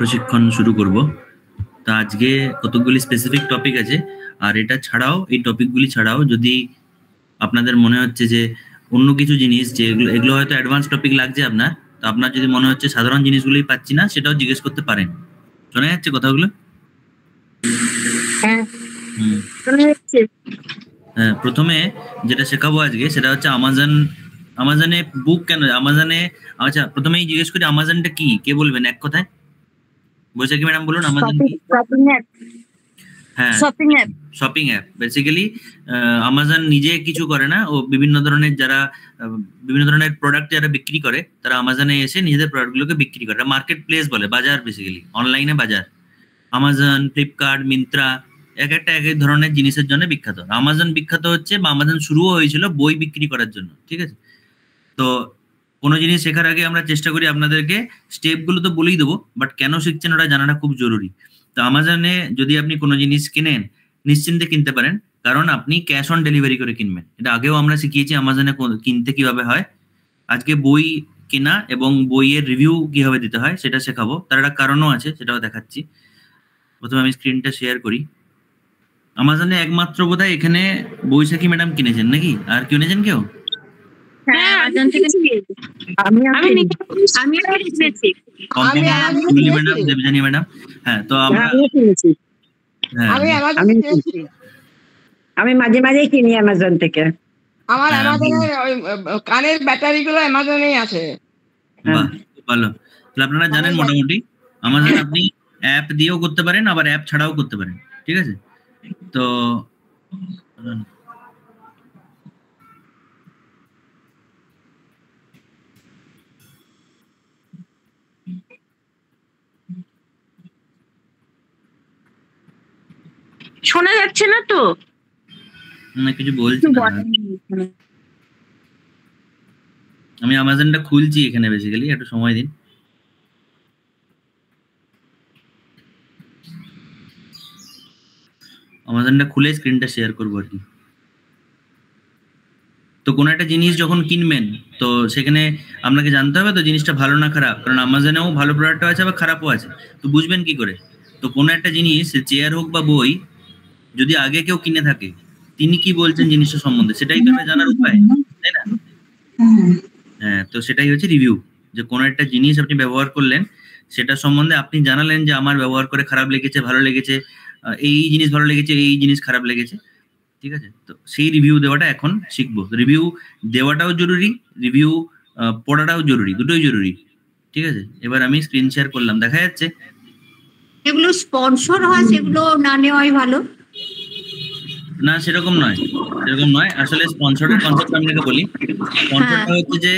প্রশিক্ষণ শুরু করব। তো আজকে কতগুলি স্পেসিফিক টপিক আছে, আর এটা ছাড়াও এই টপিকগুলি ছাড়াও যদি আপনাদের মনে হচ্ছে যে অন্য কিছু জিনিস যে এগুলো হয়তো অ্যাডভান্স টপিক লাগছে আপনার, তো আপনার যদি মনে হচ্ছে সাধারণ জিনিসগুলোই পাচ্ছি না, সেটাও জিজ্ঞেস করতে পারেন। শোনা যাচ্ছে কথাগুলো? হ্যাঁ, প্রথমে যেটা শেখাবো আজকে সেটা হচ্ছে আমাজনে বুক কেন আমাজনে। আচ্ছা, প্রথমেই জিজ্ঞেস করি আমাজনটা কি, কে বলবেন এক কথায়? বৈশাখী ম্যাডাম বলুন আমাজন কি। হ্যাঁ, শপিং অ্যাপ। বেসিক্যালি আমাজন নিজে কিছু করে না, ও বিভিন্ন ধরনের প্রোডাক্ট যারা বিক্রি করে তারা আমাজনে এসে নিজেদের প্রোডাক্টগুলোকে বিক্রি করে। মার্কেট প্লেস বলে, বাজার, বেসিক্যালি অনলাইনে বাজার। আমাজন, ফ্লিপকার্ট, মিন্ত্রা এক এক ধরনের জিনিসের জন্য বিখ্যাত। আমাজন বিখ্যাত হচ্ছে, বা আমাজন শুরুও হয়েছিল বই বিক্রি করার জন্য, ঠিক আছে? তো কোনো জিনিস শেখার আগে আমরা চেষ্টা করি আপনাদেরকে স্টেপগুলো তো বলেই দেবো, বাট কেন শিখছেন ওটা জানাটা খুব জরুরি। তো আমাজনে যদি আপনি কোনো জিনিস কিনেন, নিশ্চিন্তে কিনতে পারেন, কারণ আপনি ক্যাশ অন ডেলিভারি করে কিনবেন। এটা আগেও আমরা শিখিয়েছি আমাজনে কিনতে কিভাবে হয়। আজকে বই কেনা এবং বইয়ের রিভিউ কিভাবে দিতে হয় সেটা শেখাবো। তার একটা কারণও আছে, সেটাও দেখাচ্ছি। প্রথমে আমি স্ক্রিনটা শেয়ার করি। আমাজনে একমাত্র বোধহয় এখানে বৈশাখী ম্যাডাম কিনেছেন, নাকি আর কিনেছেন কেউ? দেবজানী ম্যাডাম। হ্যাঁ, তো আমি মাঝে মাঝে কিনি অ্যামাজন থেকে। আমার অ্যামাজনের ওই কানের ব্যাটারি গুলো অ্যামাজনেই আছে। বাহ, ভালো। তাহলে আপনারা জানেন মোটামুটি আমাজন আপনি অ্যাপ দিয়েও করতে পারেন, আবার অ্যাপ ছাড়াও করতে পারেন, ঠিক আছে? তো শোনা যাচ্ছে না তো? না, কিছু বলছি না। আমি আমাজনটা খুলছি এখানে, বেসিক্যালি একটু সময় দিন। আমাজনটা খুলে স্ক্রিনটা শেয়ার করবো আর কি। তো কোনো একটা জিনিস যখন কিনবেন, তো সেখানে আপনাকে জানতে হবে তো জিনিসটা ভালো না খারাপ, কারণ আমাজনেও ভালো প্রোডাক্টও আছে আবার খারাপও আছে। তো বুঝবেন কি করে? তো কোনো একটা জিনিস, চেয়ার হোক বা বই, যদি আগে কেউ কিনে থাকে, তিনি কি বলছেন জিনিসটা সম্বন্ধে, সেটাই তো জানার উপায়, তাই না? হ্যাঁ, তো সেটাই হচ্ছে রিভিউ। যে কোনো একটা জিনিস আপনি ব্যবহার করলেন, সেটা সম্বন্ধে আপনি জানালেন যে আমার ব্যবহার করে খারাপ লেগেছে, ভালো লেগেছে, এই জিনিস ভালো লেগেছে, এই জিনিস খারাপ লেগেছে, ঠিক আছে? তো সেই রিভিউ দেওয়াটা এখন শিখবো। রিভিউ দেওয়াটাও জরুরি, রিভিউ পড়াটাও জরুরি, দুটোই জরুরি, ঠিক আছে? এবার আমি স্ক্রিন শেয়ার করলাম, দেখা যাচ্ছে? এগুলো স্পন্সর হয়, সেগুলো না নেওয়াই ভালো। না, সেরকম নয়। আসলে স্পন্সরের কনসেপ্ট আমি বলি। স্পন্সরটা হচ্ছে যে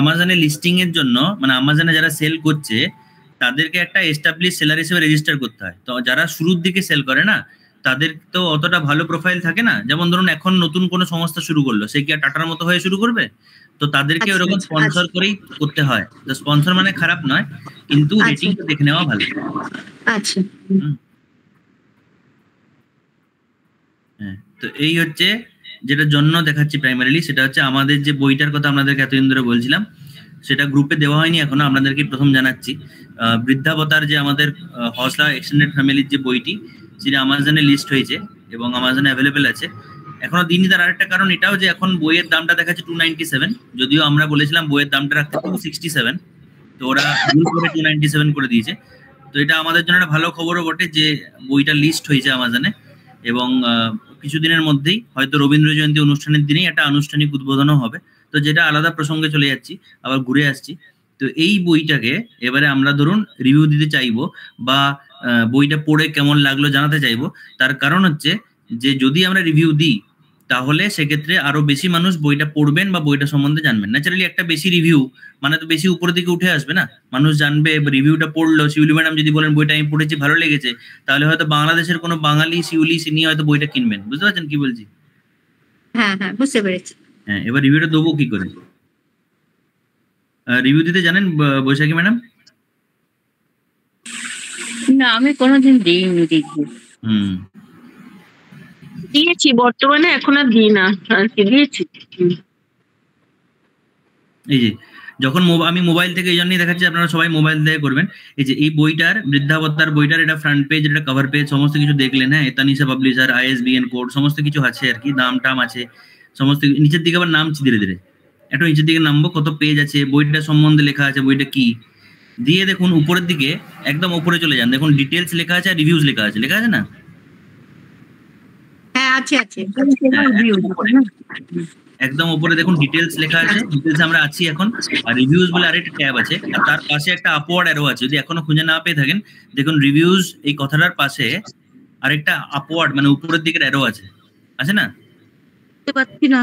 আমাজনে লিস্টিং এর জন্য, মানে আমাজনে যারা সেল করছে তাদেরকে একটা এস্টাবলিশ সেলার হিসেবে রেজিস্টার করতে হয়। তো যারা শুরুর দিকে সেল করে না, তাদের তো অতটা ভালো প্রোফাইল থাকে না। যেমন ধরুন এখন নতুন কোনো সংস্থা শুরু করলো, সে কি আর টাটার মতো হয়ে শুরু করবে? তো তাদেরকে ওরকম স্পন্সর করেই করতে হয়। তো স্পন্সর মানে খারাপ নয়, কিন্তু রেটিংটা দেখে নেওয়া ভালো। আচ্ছা, হ্যাঁ, তো এই হচ্ছে যেটার জন্য দেখাচ্ছি প্রাইমারিলি, সেটা হচ্ছে আমাদের যে বইটার কথা আপনাদেরকে এতদিন ধরে বলছিলাম, সেটা গ্রুপে দেওয়া হয়নি এখনো, আপনাদেরকে প্রথম জানাচ্ছি। বৃদ্ধাবতার যে আমাদের হসলা এক্সটেন্ডেড ফ্যামিলির যে বইটি, সেটা আমাজনে লিস্ট হয়েছে এবং আমাজনে অ্যাভেলেবেল আছে। এখনো দিনই। তার আরেকটা কারণ এটাও যে এখন বইয়ের দামটা দেখাচ্ছে 297, যদিও আমরা বলেছিলাম বইয়ের দামটা রাখতে 267, তো ওরা ভুল করে 297 করে দিয়েছে। তো এটা আমাদের জন্য একটা ভালো খবরও বটে যে বইটা লিস্ট হয়েছে আমাজনে, এবং কিছুদিনের মধ্যেই হয়তো রবীন্দ্র জয়ন্তী অনুষ্ঠানের দিনেই একটা আনুষ্ঠানিক উদ্বোধনও হবে। তো যেটা আলাদা প্রসঙ্গে চলে যাচ্ছি, আবার ঘুরে আসছি। তো এই বইটাকে এবারে আমরা ধরুন রিভিউ দিতে চাইবো, বা বইটা পড়ে কেমন লাগলো জানাতে চাইবো। তার কারণ হচ্ছে যে যদি আমরা রিভিউ দিই, তাহলে সেক্ষেত্রে আরো বেশি মানুষ বইটা পড়বেন বা বইটা সম্বন্ধে জানবেন। ন্যাচারালি একটা বেশি রিভিউ মানে তো বেশি উপরের দিকে উঠে আসবে না, মানুষ জানবে। রিভিউটা পড়লো, শিউলি ম্যাডাম যদি বলেন বইটা আমি পড়েছি, ভালো লেগেছে, তাহলে হয়তো বাংলাদেশের কোনো বাঙালি শিউলি সিনি হয়তো বইটা কিনবেন। বুঝতে পারছেন কি বলছি? হ্যাঁ হ্যাঁ, বুঝতে পেরেছি। হ্যাঁ, এবার রিভিউটা দেবো কি করে? রিভিউ দিতে জানেন বৈশাখী ম্যাডাম? না, আমি কোনোদিন দিইনি। দিয়েছি বর্তমানে, এখন আর দিই না। দিয়েছি। এই যে যখন আমি মোবাইল থেকে এই জন্যই দেখাচ্ছি, আপনারা সবাই মোবাইল থেকে করবেন। এই যে এই বইটার বৃদ্ধাবতার বইটার এটা ফ্রন্ট পেজ, এটা কভার পেজ, সমস্ত কিছু দেখলেন, হ্যাঁ, তানিশা পাবলিশার, ISBN কোড, সমস্ত কিছু আছে আর কি, দাম টাম আছে সমস্ত। নিচের দিকে আবার নামছি ধীরে ধীরে, একটু নিচের দিকে নামবো, কত পেজ আছে, বইটা সম্বন্ধে লেখা আছে, বইটা কি দিয়ে দেখুন উপরের দিকে, একদম উপরে চলে যান, দেখুন ডিটেলস লেখা আছে আর রিভিউজ লেখা আছে, লেখা আছে না? হ্যাঁ আছে আছে। একদম উপরে দেখুন ডিটেলস লেখা আছে, ডিটেলস আমরা আছি এখন, আর রিভিউজ বলে আরেকটা ট্যাব আছে, আর তার পাশে একটা আপওয়ার্ড অ্যারো আছে, যদি এখনো খুঁজে না পেয়ে থাকেন দেখুন রিভিউজ এই কথাটার পাশে আরেকটা আপওয়ার্ড মানে উপরের দিকের অ্যারো আছে না? দেখতে পাচ্ছি না।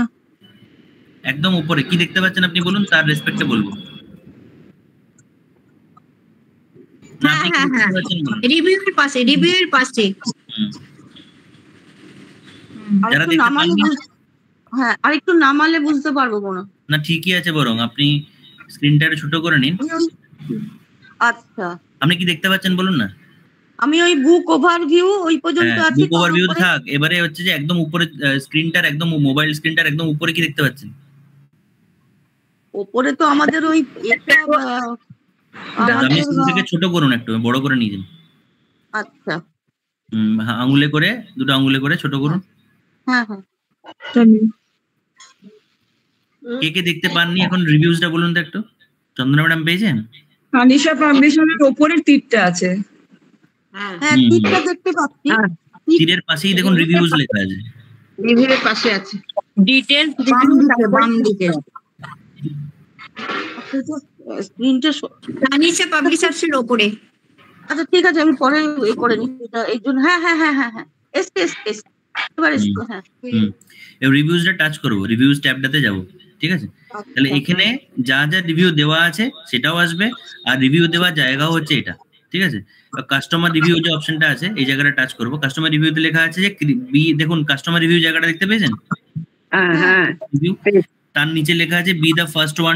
একদম উপরে কি দেখতে পাচ্ছেন আপনি বলুন, তার রেসপেক্টে বলবো। না, হ্যাঁ আপনি কি হ্যাঁ দেখতে হ্যাঁ, পাচ্ছেন বলুন। রিভিউয়ের পাশে, রিভিউয়ের পাশে। হুম। যারা আরেকটু দেখতে নামালে পাননি, হ্যাঁ আরেকটু নামালে বুঝতে পারবো মনে হয়। না ঠিকই আছে, বরং আপনি স্ক্রিনটা একটু ছোট করে নিন। আচ্ছা, আপনি কি দেখতে পাচ্ছেন বলুন না। আমি ওই বুক ওভারভিউ ওই পর্যন্ত হ্যাঁ, আছি। বুক ওভারভিউ থাক, এবারে হচ্ছে যে একদম উপরে স্ক্রিনটার একদম মোবাইল স্ক্রিনটার একদম উপরে কি দেখতে পাচ্ছেন? ওপরে তো আমাদের ওই এটা আপনি স্ক্রিন থেকে ছোট করুন, একটু বড় করে নিয়ে যান। আচ্ছা, আঙুলে করে, দুটো আঙুলে করে ছোট করুন। হ্যাঁ হ্যাঁ, কে কে দেখতে পাননি এখন রিভিউজটা বলুন তো একটু। চন্দনা ম্যাডাম পেয়েছেন? তানিশা পাবলিশারের ওপরের তীরটা আছে। হ্যাঁ তীরটা দেখতে পাচ্ছি। তীরের পাশেই দেখুন রিভিউজ লেখা আছে। রিভিউয়ের পাশে আছে ডিটেলস বাম দিকে। স্ক্রিনটা তানিশা পাবলিশার্সের ওপরে। আচ্ছা ঠিক আছে, আমি পরে এ করে নিচ্ছি এটা এই জন্য। হ্যাঁ হ্যাঁ হ্যাঁ হ্যাঁ হ্যাঁ, এস এবার এসছে। হ্যাঁ রিভিউজটা টাচ করবো, রিভিউজ ট্যাবটাতে যাব, ঠিক আছে? তাহলে এখানে যা যা রিভিউ দেওয়া আছে সেটাও আসবে, আর রিভিউ দেওয়ার জায়গাও হচ্ছে এটা, ঠিক আছে? কাস্টমার রিভিউ যে অপশনটা আছে এই জায়গাটা টাচ করবো। কাস্টমার রিভিউতে লেখা আছে যে দেখুন কাস্টমার রিভিউ জায়গাটা দেখতে পেয়েছেন? হ্যাঁ রিভিউ, তার নিচে লেখা আছে be the first one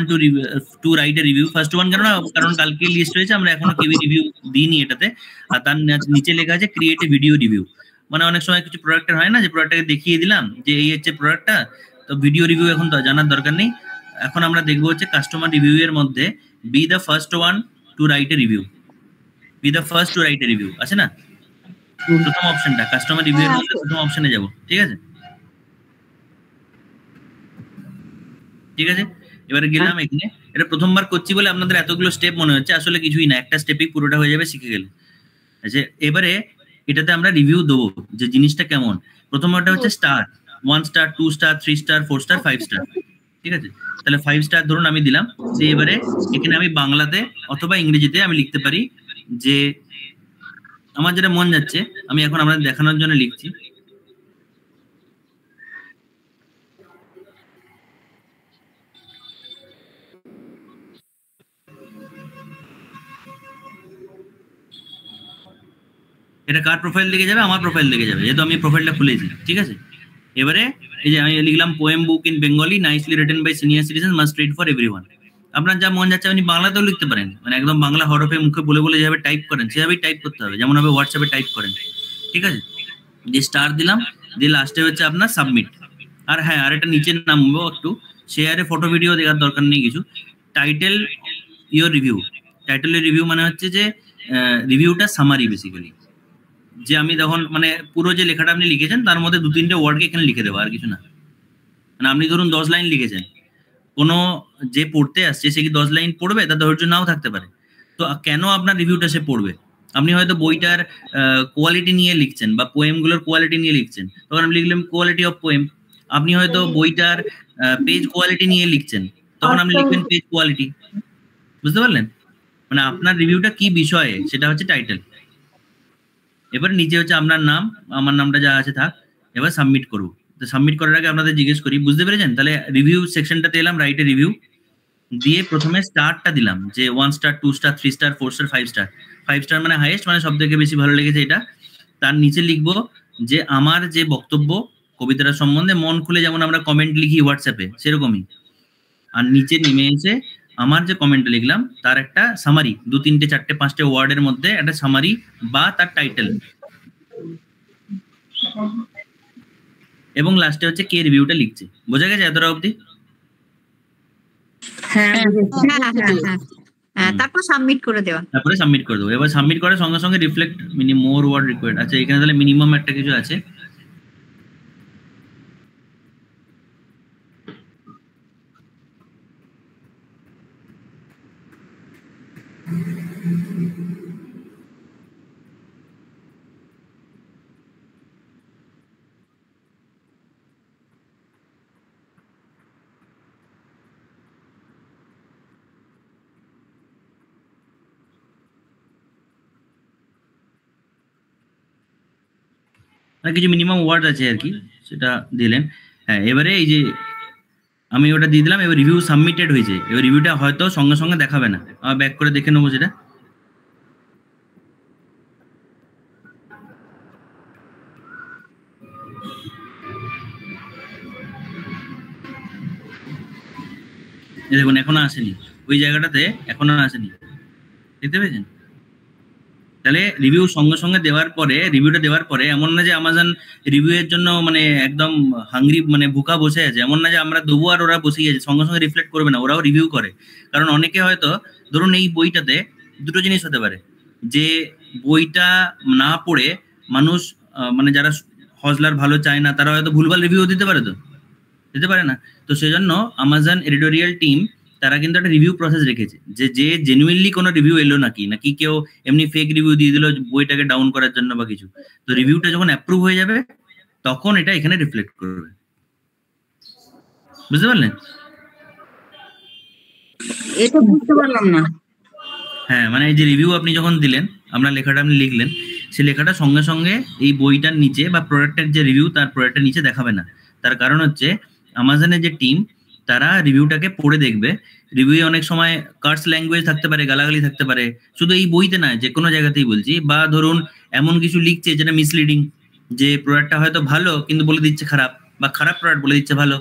two write a review. First one কেন না, কারণ কালকে লিস্ট হয়েছে, আমরা এখনো কেউই রিভিউ দিইনি এটাতে। আর তার নিচে লেখা আছে ক্রিয়েট এ ভিডিও রিভিউ। মানে অনেক সময় কিছু প্রোডাক্টের হয় না যে প্রোডাক্টটাকে দেখিয়ে দিলাম যে এই হচ্ছে প্রোডাক্টটা, তো ভিডিও রিভিউ এখন তো জানার দরকার নেই। এখন আমরা দেখবো হচ্ছে কাস্টমার রিভিউ এর মধ্যে be the first one two write a review, be the first to write a review আছে না? প্রথম অপশনটা কাস্টমার রিভিউ এর মধ্যে প্রথম অপশনে যাব, ঠিক আছে? ঠিক আছে, এবারে গেলাম এখানে। এটা প্রথমবার করছি বলে আপনাদের এতগুলো স্টেপ মনে হচ্ছে, আসলে কিছুই না, একটা স্টেপেই পুরোটা হয়ে যাবে শিখে গেলে। আচ্ছা, এবারে এটাতে আমরা রিভিউ দেবো যে জিনিসটা কেমন। প্রথমটা হচ্ছে star, 1 star, 2 star, 3 star, 4 star, 5 star, ঠিক আছে? তাহলে 5 স্টার ধরুন আমি দিলাম। এবারে এখানে আমি বাংলাতে অথবা ইংরেজিতে আমি লিখতে পারি যে আমার যেটা মন যাচ্ছে, আমি এখন আপনাদের দেখানোর জন্য লিখছি। এটা কার প্রোফাইল দিকে যাবে? আমার প্রোফাইল দিকে যাবে, যেহেতু আমি প্রোফাইলটা খুলেছি, ঠিক আছে? এবারে এই যে আমি লিখলাম poem book in Bengali nicely written by senior citizen must read for everyone. আপনার যা মন যাচ্ছে আপনি বাংলাতেও লিখতে পারেন, মানে একদম বাংলা হরফে মুখে বলে বলে যেভাবে টাইপ করেন সেভাবেই টাইপ করতে হবে, যেমন ভাবে হোয়াটসঅ্যাপে টাইপ করেন, ঠিক আছে? যে স্টার দিলাম, দিয়ে লাস্টে হচ্ছে আপনার সাবমিট। আর হ্যাঁ, আর একটা নিচে নামবো একটু, শেয়ারে ফটো ভিডিও দেওয়ার দরকার নেই কিছু। টাইটেল ইওর রিভিউ, টাইটেলের রিভিউ মানে হচ্ছে যে রিভিউটা সামারি বেসিক্যালি, যে আমি তখন মানে পুরো যে লেখাটা আপনি লিখেছেন তার মধ্যে 2-3টে ওয়ার্ডকে এখানে লিখে দেবো, আর কিছু না। মানে আপনি ধরুন 10 লাইন লিখেছেন, কোনো যে পড়তে আসছে সে কি 10 লাইন পড়বে? তার ধৈর্য নাও থাকতে পারে। তো কেন আপনার রিভিউটা সে পড়বে? আপনি হয়তো বইটার কোয়ালিটি নিয়ে লিখছেন বা পোয়েমগুলোর কোয়ালিটি নিয়ে লিখছেন, তখন আমি লিখলাম কোয়ালিটি অফ পোয়েম। আপনি হয়তো বইটার পেজ কোয়ালিটি নিয়ে লিখছেন, তখন আপনি লিখবেন পেজ কোয়ালিটি। বুঝতে পারলেন? মানে আপনার রিভিউটা কি বিষয়ে সেটা হচ্ছে টাইটেল। এবার নিচে হচ্ছে আপনার নাম, আমার নামটা যা আছে থাক। এবার সাবমিট করবো। তো সাবমিট করার আগে আপনাদের জিজ্ঞেস করি, বুঝতে পেরেছেন? তাহলে রিভিউ সেকশনটাতে এলাম, রাইটে রিভিউ দিয়ে প্রথমে স্টারটা দিলাম যে 1 star, 2 star, 3 star, 4 star, 5 star. 5 star মানে হাইয়েস্ট, মানে সব থেকে বেশি ভালো লেগেছে এটা। তার নিচে লিখবো যে আমার যে বক্তব্য কবিতাটা সম্বন্ধে, মন খুলে যেমন আমরা কমেন্ট লিখি হোয়াটসঅ্যাপে সেরকমই। আর নিচে নেমে এসে আমার যে কমেন্ট লিখলাম তার একটা সামারি, 2-3টে 4টে 5টে ওয়ার্ডের মধ্যে একটা সামারি বা তার টাইটেল, এবং লাস্টে হচ্ছে কে রিভিউটা লিখছে। বোঝা গেছে এতটা অবধি? হ্যাঁ হ্যাঁ হ্যাঁ হ্যাঁ হ্যাঁ, তারপর সাবমিট করে দেওয়া। তারপরে সাবমিট করে দেবো। এবার সাবমিট করার সঙ্গে সঙ্গে রিফ্লেক্ট মোর ওয়ার্ড রিকোয়ার্ড। আচ্ছা, এখানে তাহলে মিনিমাম একটা কিছু আছে। কিছু মিনিমাম ওয়ার্ড আছে আর কি, সেটা দিলেন। হ্যাঁ, এবারে এই যে আমি ওটা দিয়ে দিলাম, এবার রিভিউ সাবমিটেড হয়েছে। এবার রিভিউটা হয়তো সঙ্গে সঙ্গে দেখাবে না, আমার ব্যাক করে দেখে নেবো সেটা। এই দেখুন এখনো আসেনি, ওই জায়গাটাতে এখনো আসেনি, দেখতে পেয়েছেন? তাহলে রিভিউ সঙ্গে সঙ্গে দেওয়ার পরে, রিভিউটা দেওয়ার পরে এমন না যে আমাজন রিভিউ এর জন্য মানে একদম হাংরি মানে ভুকা বসে আছে, এমন না যে আমরা দেবো আর ওরা বসেই আছে, সঙ্গে সঙ্গে রিফ্লেক্ট করবে না, ওরাও রিভিউ করে। কারণ অনেকে হয়তো ধরুন এই বইটাতে দুটো জিনিস হতে পারে, যে বইটা না পড়ে মানুষ মানে যারা হজলার ভালো চায় না, তারা হয়তো ভুলভাল রিভিউ দিতে পারে, তো দিতে পারে না। তো সেজন্য আমাজন এডিটোরিয়াল টিম তারা কিন্তু একটা রিভিউ প্রসেস রেখেছে, যে যে জেনুইনলি কোনো রিভিউ এলো নাকি কেউ এমনি ফেক রিভিউ দিয়ে দিল বইটাকে ডাউন করার জন্য বা কিছু, তো রিভিউটা যখন অ্যাপ্রুভ হয়ে যাবে তখন এটা এখানে রিফ্লেক্ট করবে। বুঝতে পারলেন? এটা বুঝতে পারলাম না। হ্যাঁ, মানে এই যে রিভিউ আপনি যখন দিলেন, আপনার লেখাটা আপনি লিখলেন, সেই লেখাটা সঙ্গে সঙ্গে এই বইটার নিচে বা প্রোডাক্টের যে রিভিউ তার প্রোডাক্টের নিচে দেখাবে না। তার কারণ হচ্ছে আমাজনের যে টিম তারা রিভিউটাকে পড়ে দেখবে। রিভিউ অনেক সময় কার্স ল্যাঙ্গুয়েজ থাকতে পারে, গালাগালি থাকতে পারে, শুধু এই বইতে নয়, যে কোনো জায়গাতেই বলছি। বা ধরুন এমন কিছু লিখছে যেটা মিসলিডিং, যে প্রোডাক্টটা হয়তো ভালো কিন্তু বলে দিচ্ছে খারাপ, বা খারাপ প্রোডাক্ট বলে দিচ্ছে ভালো।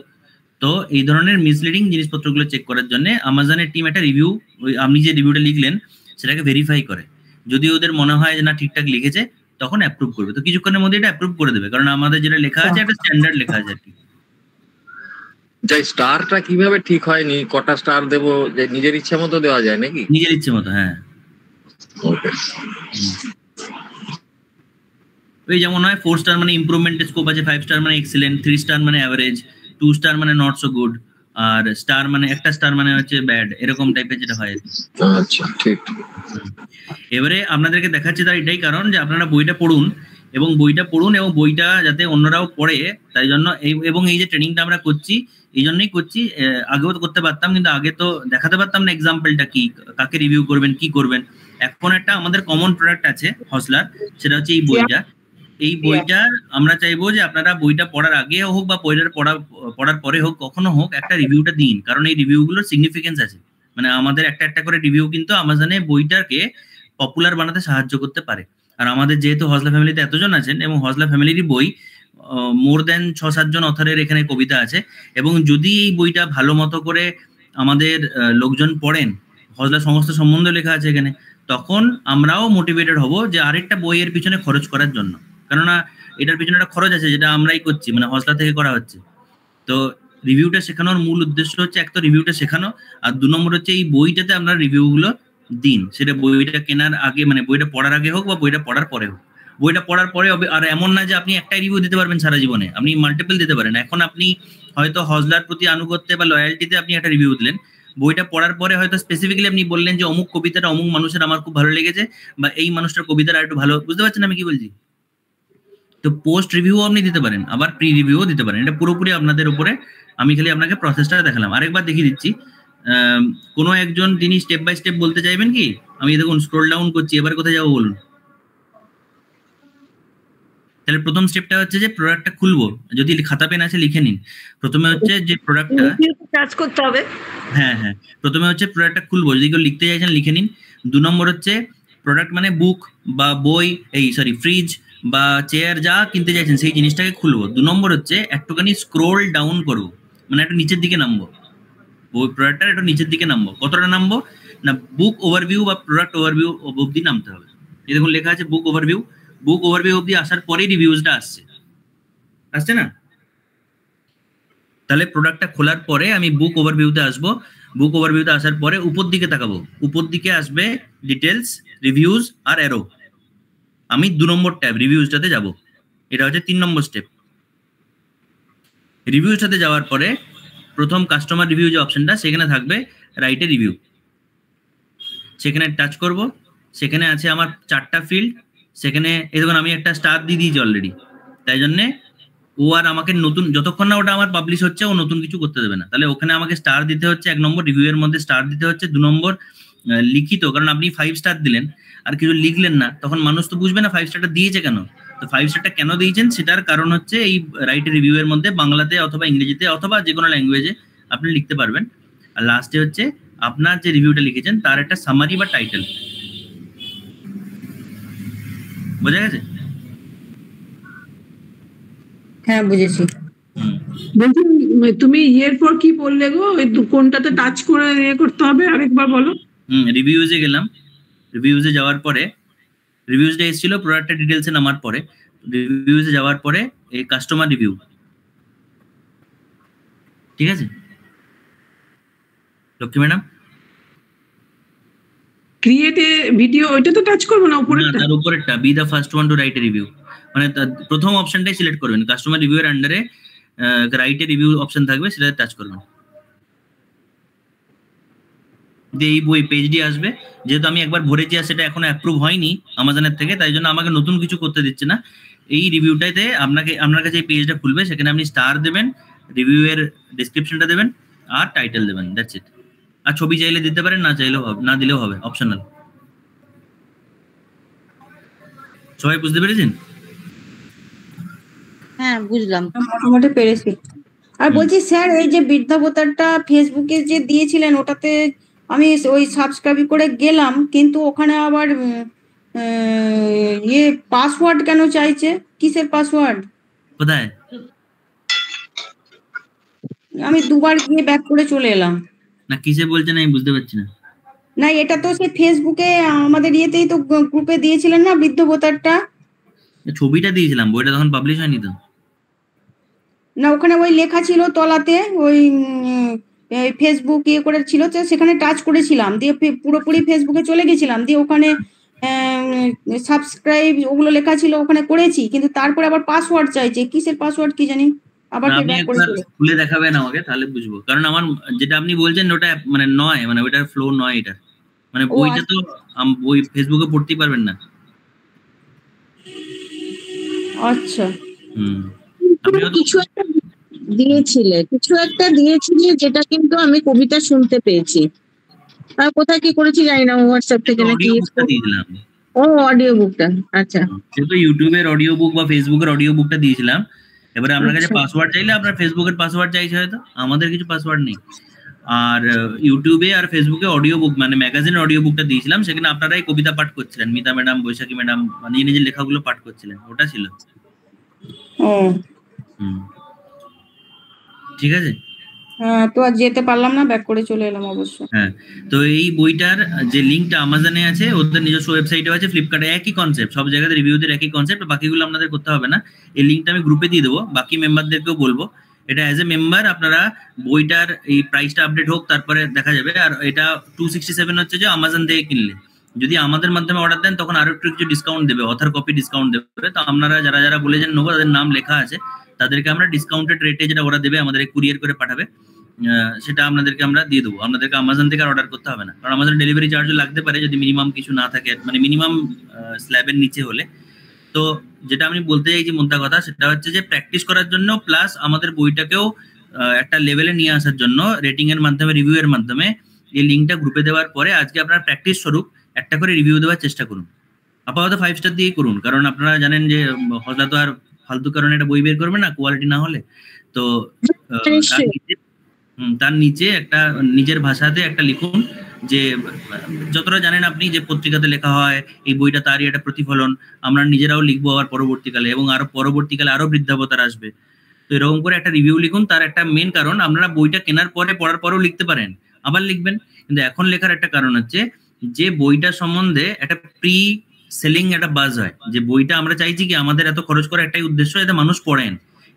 তো এই ধরনের মিসলিডিং জিনিসপত্রগুলো চেক করার জন্য আমাজনের টিম একটা রিভিউ, আপনি যে রিভিউটা লিখলেন সেটাকে ভেরিফাই করে। যদি ওদের মনে হয় যে না ঠিকঠাক লিখেছে, তখন অ্যাপ্রুভ করবে। তো কিছুক্ষণের মধ্যে এটা অ্যাপ্রুভ করে দেবে, কারণ আমাদের যেটা লেখা আছে একটা স্ট্যান্ডার্ড লেখা আছে আর কি। যাই স্টারটা কিভাবে ঠিক হয়নি, কটা স্টার দেবো, যে নিজের ইচ্ছা মতো দেওয়া যায় নাকি? নিজের ইচ্ছে মতো, হ্যাঁ। ওকে। ওই যেমন হয় 4 স্টার মানে ইমপ্রুভমেন্টের স্কোপ আছে, 5 স্টার মানে এক্সিলেন্ট, 3 স্টার মানে অ্যাভারেজ, 2 স্টার মানে নট সো গুড, আর স্টার মানে একটা স্টার মানে হচ্ছে ব্যাড, এরকম টাইপের যেটা হয়। আচ্ছা, ঠিক। এবারে আপনাদেরকে দেখাচ্ছি তার এটাই কারণ যে আপনারা বইটা পড়ুন, এবং বইটা যাতে অন্যরাও পড়ে, তাই জন্য এবং এই যে ট্রেনিংটা আমরা করছি এই জন্যই করছি। আগেও তো করতে পারতাম, কিন্তু আগে তো দেখাতে পারতাম না এক্সাম্পলটা কি, কাকে রিভিউ করবেন, কি করবেন। এখন একটা আমাদের কমন প্রোডাক্ট আছে হজলার, সেটা হচ্ছে এই বইটা। এই বইটার আমরা চাইবো যে আপনারা বইটা পড়ার আগে হোক বা বইটার পড়ার পরে হোক, কখনো হোক, একটা রিভিউটা দিন, কারণ এই রিভিউগুলোর সিগনিফিকেন্স আছে। মানে আমাদের একটা একটা করে রিভিউ কিন্তু আমাজনে বইটাকে পপুলার বানাতে সাহায্য করতে পারে। আর আমাদের যেহেতু হজলা ফ্যামিলিতে এতজন আছেন, এবং হজলা ফ্যামিলিরই বই মোর দেন 6-7 জন অথরের এখানে কবিতা আছে, এবং যদি এই বইটা ভালো মতো করে আমাদের লোকজন পড়েন, হজলা সমস্ত সম্বন্ধে লেখা আছে এখানে, তখন আমরাও মোটিভেটেড হব যে আরেকটা বইয়ের পিছনে খরচ করার জন্য। কেননা এটার পিছনে একটা খরচ আছে যেটা আমরাই করছি, মানে হজলা থেকে করা হচ্ছে। তো রিভিউটা শেখানোর মূল উদ্দেশ্য হচ্ছে এক তো রিভিউটা শেখানো, আর 2 নম্বর হচ্ছে এই বইটাতে আপনারা রিভিউগুলো দিন, সেটা বইটা কেনার আগে, মানে বইটা পড়ার আগে হোক বা বইটা পড়ার পরে হোক। বইটা পড়ার পরে আর এমন না যে আপনি একটাই রিভিউ দিতে পারবেন সারা জীবনে, আপনি মাল্টিপল দিতে পারেন। এখন আপনি হয়তো হজলার প্রতি আনুগত্যে বা লয়ালটিতে আপনি একটা রিভিউ দিলেন, বইটা পড়ার পরে হয়তো স্পেসিফিক্যালি আপনি বললেন যে অমুক কবিতাটা অমুক মানুষের আমার খুব ভালো লেগেছে, বা এই মানুষটার কবিতাটা একটু ভালো, বুঝতে পারছেন আমি কি বলছি? তো পোস্ট রিভিউ আপনি দিতে পারেন, আবার প্রি রিভিউও দিতে পারেন, এটা পুরোপুরি আপনাদের উপরে। আমি খালি আপনাকে প্রসেসটা দেখালাম, আরেকবার দেখিয়ে দিচ্ছি। কোনো একজন তিনি স্টেপ বাই স্টেপ বলতে চাইবেন কি? আমি দেখুন স্ক্রল ডাউন করছি, এবার কোথায় যাবো বলুন? তাহলে প্রথম স্টেপটা হচ্ছে যে প্রোডাক্টটা খুলবো, যদি খাতা পেন আছে লিখে নিন। প্রথমে হচ্ছে যে প্রোডাক্টটা কাজ করতে হবে। হ্যাঁ, প্রথমে হচ্ছে প্রোডাক্টটা খুলবো, যদি কেউ লিখতে চাইছেন লিখে নিন। 2 নম্বর হচ্ছে প্রোডাক্ট মানে বুক বা বই, ফ্রিজ বা চেয়ার, যা কিনতে চাইছেন সেই জিনিসটাকে খুলবো। 2 নম্বর হচ্ছে একটুখানি স্ক্রোল ডাউন করবো, মানে একটু নিচের দিকে নামবো, ওই প্রোডাক্টটার একটু নিচের দিকে নামবো। কতটা নামবো না, বুক ওভারভিউ বা প্রোডাক্ট ওভারভিউ অবধি নামতে হবে। এই দেখুন লেখা আছে বুক ওভারভিউ অবধি আসার পরেই রিভিউজটা আসছে না? তাহলে প্রোডাক্টটা খোলার পরে আমি বুক ওভারভিউতে আসবো। বুক ওভারভিউতে আসার পরে উপর দিকে তাকাবো, উপর দিকে আসবে ডিটেলস, রিভিউজ আর অ্যারো। আমি 2 নম্বর ট্যাব রিভিউজটাতে যাব, এটা হচ্ছে 3 নম্বর স্টেপ। রিভিউজটাতে যাওয়ার পরে প্রথম কাস্টমার রিভিউ যে অপশনটা, সেখানে থাকবে রাইটে রিভিউ, সেখানে টাচ করব। সেখানে আছে আমার 4টা ফিল্ড, সেখানে এই দেখুন আমি একটা স্টার দিয়ে দিয়েছি অলরেডি, তাই জন্যে ও আর আমাকে নতুন, যতক্ষণ না ওটা আমার পাবলিশ হচ্ছে ও নতুন কিছু করতে দেবে না। তাহলে ওখানে আমাকে স্টার দিতে হচ্ছে 1 নম্বর, রিভিউ এর মধ্যে স্টার দিতে হচ্ছে 2 নম্বর লিখিত, কারণ আপনি 5 স্টার দিলেন আর কিছু লিখলেন না, তখন মানুষ তো বুঝবে না 5 স্টারটা দিয়েছে কেন। তো 5 স্টারটা কেন দিয়েছেন সেটার কারণ হচ্ছে এই রাইট রিভিউ এর মধ্যে বাংলাতে অথবা ইংরেজিতে অথবা যে কোনো ল্যাঙ্গুয়েজে আপনি লিখতে পারবেন। আর লাস্টে হচ্ছে আপনার যে রিভিউটা লিখেছেন তার একটা সামারি বা টাইটেল। বোঝা গেছে? হ্যাঁ বুঝেছি। বলছি তুমি ইয়ের পর কি বললে গো, ওই কোনটাতে টাচ করে ইয়ে করতে হবে আরেকবার বলো। রিভিউজে গেলাম, রিভিউজে যাওয়ার পরে রিভিউজটা এসেছিল প্রোডাক্টের ডিটেলসে নামার পরে, রিভিউজে যাওয়ার পরে এই কাস্টমার রিভিউ, ঠিক আছে Lakshmi madam? Create a video, ওইটাতে টাচ করবো না উপরেরটা? তার উপরেরটা বি দা ফার্স্ট ওয়ান টু রাইট এ রিভিউ, মানে প্রথম অপশনটাই সিলেক্ট করবেন, কাস্টমার রিভিউ এর আন্ডারে রাইট এ রিভিউ অপশন থাকবে, সেটাতে টাচ করবেন। এই বই পেজটি আসবে, যেহেতু আমি একবার ভরেছি আর সেটা এখনো অ্যাপ্রুভ হয়নি আমাজনের থেকে, তাই জন্য আমাকে নতুন কিছু করতে দিচ্ছে না। এই রিভিউটাতে আপনার কাছে এই পেজটা খুলবে, সেখানে আপনি স্টার দেবেন, রিভিউ এর ডেসক্রিপশনটা দেবেন আর টাইটেল দেবেন, দ্যাটস ইট। আর ছবি চাইলে দিতে পারেন, না চাইলেও হবে, না দিলেও হবে, অপশনাল। সবাই বুঝতে পেরেছেন? হ্যাঁ বুঝলাম। মোটামুটি পেরেছি। আর বলছি স্যার, এই যে বৃদ্ধাবতারটা ফেসবুকে যে দিয়েছিলেন, ওটাতে আমি ওই সাবস্ক্রাইব করে গেলাম, কিন্তু ওখানে আবার ইয়ে পাসওয়ার্ড কেন চাইছে? কিসের পাসওয়ার্ড? কোথায়? আমি 2বার গিয়ে ব্যাক করে চলে এলাম। না কিসে বলছেন আমি বুঝতে পারছি না। না, এটা তো সে ফেসবুকে আমাদের ইয়েতেই তো গ্রুপে দিয়েছিলেন না বৃদ্ধবতারটা। ছবিটা দিয়েছিলাম, বইটা তখন পাবলিশ হয়নি তো। না, ওখানে ওই লেখা ছিল তলাতে, ওই ফেসবুক ইয়ে করে ছিল, তো সেখানে টাচ করেছিলাম, দিয়ে পুরোপুরি ফেসবুকে চলে গেছিলাম, দিয়ে ওখানে সাবস্ক্রাইব ওগুলো লেখা ছিল, ওখানে করেছি, কিন্তু তারপরে আবার পাসওয়ার্ড চাইছে, কিসের পাসওয়ার্ড কি জানি, আবার আপনি একবার খুলে দেখাবেন আমাকে, তাহলে বুঝবো। কারণ আমার যেটা আপনি বলছেন ওটা মানে নয়, মানে ওইটার ফ্লো নয় এটা, মানে বইটা তো বই ফেসবুকে পড়তেই পারবেন না। আচ্ছা। কিছু একটা দিয়েছিলে যেটা কিন্তু আমি কবিতা শুনতে পেয়েছি, আর কোথায় কি করেছি জানি না, হোয়াটসঅ্যাপ থেকে নাকি। ও অডিও বুকটা, আচ্ছা। সেটা ইউটিউবের অডিও বুক বা ফেসবুকের অডিও বুকটা দিয়েছিলাম। এবারে আপনার কাছে পাসওয়ার্ড চাইলে আপনার ফেসবুকের পাসওয়ার্ড চাইছে হয়তো, আমাদের কিছু পাসওয়ার্ড নেই। আর ইউটিউবে আর ফেসবুকে অডিও বুক মানে ম্যাগাজিনের অডিও বুকটা দিয়েছিলাম, সেখানে আপনারাই কবিতা পাঠ করছিলেন, মিতা ম্যাডাম, বৈশাখী ম্যাডাম নিজে নিজের লেখাগুলো পাঠ করছিলেন, ওটা ছিল। ঠিক আছে। হ্যাঁ, তো আর যেতে পারলাম না, ব্যাক করে চলে এলাম অবশ্য। হ্যাঁ, তো এই বইটার যে লিঙ্কটা আমাজনে আছে, ওদের নিজস্ব ওয়েবসাইটে আছে, ফ্লিপকার্টে একই কনসেপ্ট, সব জায়গাতে রিভিউদের একই কনসেপ্ট, বাকিগুলো আপনাদের করতে হবে না। এই লিঙ্কটা আমি গ্রুপে দিয়ে দেবো, বাকি মেম্বারদেরকেও বলবো। এটা অ্যাজ এ মেম্বার আপনারা বইটার এই প্রাইসটা আপডেট হোক, তারপরে দেখা যাবে। আর এটা 267 হচ্ছে যে আমাজন থেকে কিনলে, যদি আমাদের মাধ্যমে অর্ডার দেন তখন আরো একটু কিছু ডিসকাউন্ট দেবে, অথার কপি ডিসকাউন্ট দেবে। তো আপনারা যারা যারা বলেছেন নেবো, তাদের নাম লেখা আছে, তাদেরকে আমরা ডিসকাউন্টেড রেটে যেটা ওরা দেবে, আমাদের কুরিয়ার করে পাঠাবে, সেটা আপনাদেরকে আমরা দিয়ে দেবো। আপনাদেরকে আমাজন থেকে অর্ডার করতে হবে না, কারণ আমাজন ডেলিভারি চার্জও লাগতে পারে যদি মিনিমাম কিছু না থাকে, মানে মিনিমাম স্ল্যাবের নিচে হলে। তো যেটা আমি বলতে চাইছি মোদ্দা কথা, সেটা হচ্ছে যে প্র্যাকটিস করার জন্য প্লাস আমাদের বইটাকেও একটা লেভেলে নিয়ে আসার জন্য রিটিং এর মাধ্যমে, রিভিউ এর মাধ্যমে এই লিঙ্কটা গ্রুপে দেওয়ার পরে আজকে আপনার প্র্যাকটিস স্বরূপ একটা করে রিভিউ দেওয়ার চেষ্টা করুন। আপাতত 5 স্টার দিয়েই করুন, কারণ আপনারা জানেন যে হজলা তো আর ফালতু কারণে একটা বই বের করবে না কোয়ালিটি না হলে। তো তার নিচে একটা নিজের ভাষাতে একটা লিখুন, যে যতটা জানেন আপনি যে পত্রিকাতে লেখা হয় এই বইটা তারই একটা প্রতিফলন, আমরা নিজেরাও লিখবো আবার পরবর্তীকালে, এবং আরো পরবর্তীকালে আরো বৃদ্ধাবতার আসবে। তো এরকম করে একটা রিভিউ লিখুন। তার একটা মেন কারণ, আপনারা বইটা কেনার পরে পড়ার পরেও লিখতে পারেন, আবার লিখবেন, কিন্তু এখন লেখার একটা কারণ হচ্ছে যে বইটা সম্বন্ধে একটা প্রি সেলিং একটা বাজ হয়, যে বইটা আমরা চাইছি কি আমাদের এত খরচ করার একটাই উদ্দেশ্য যাতে মানুষ পড়েন,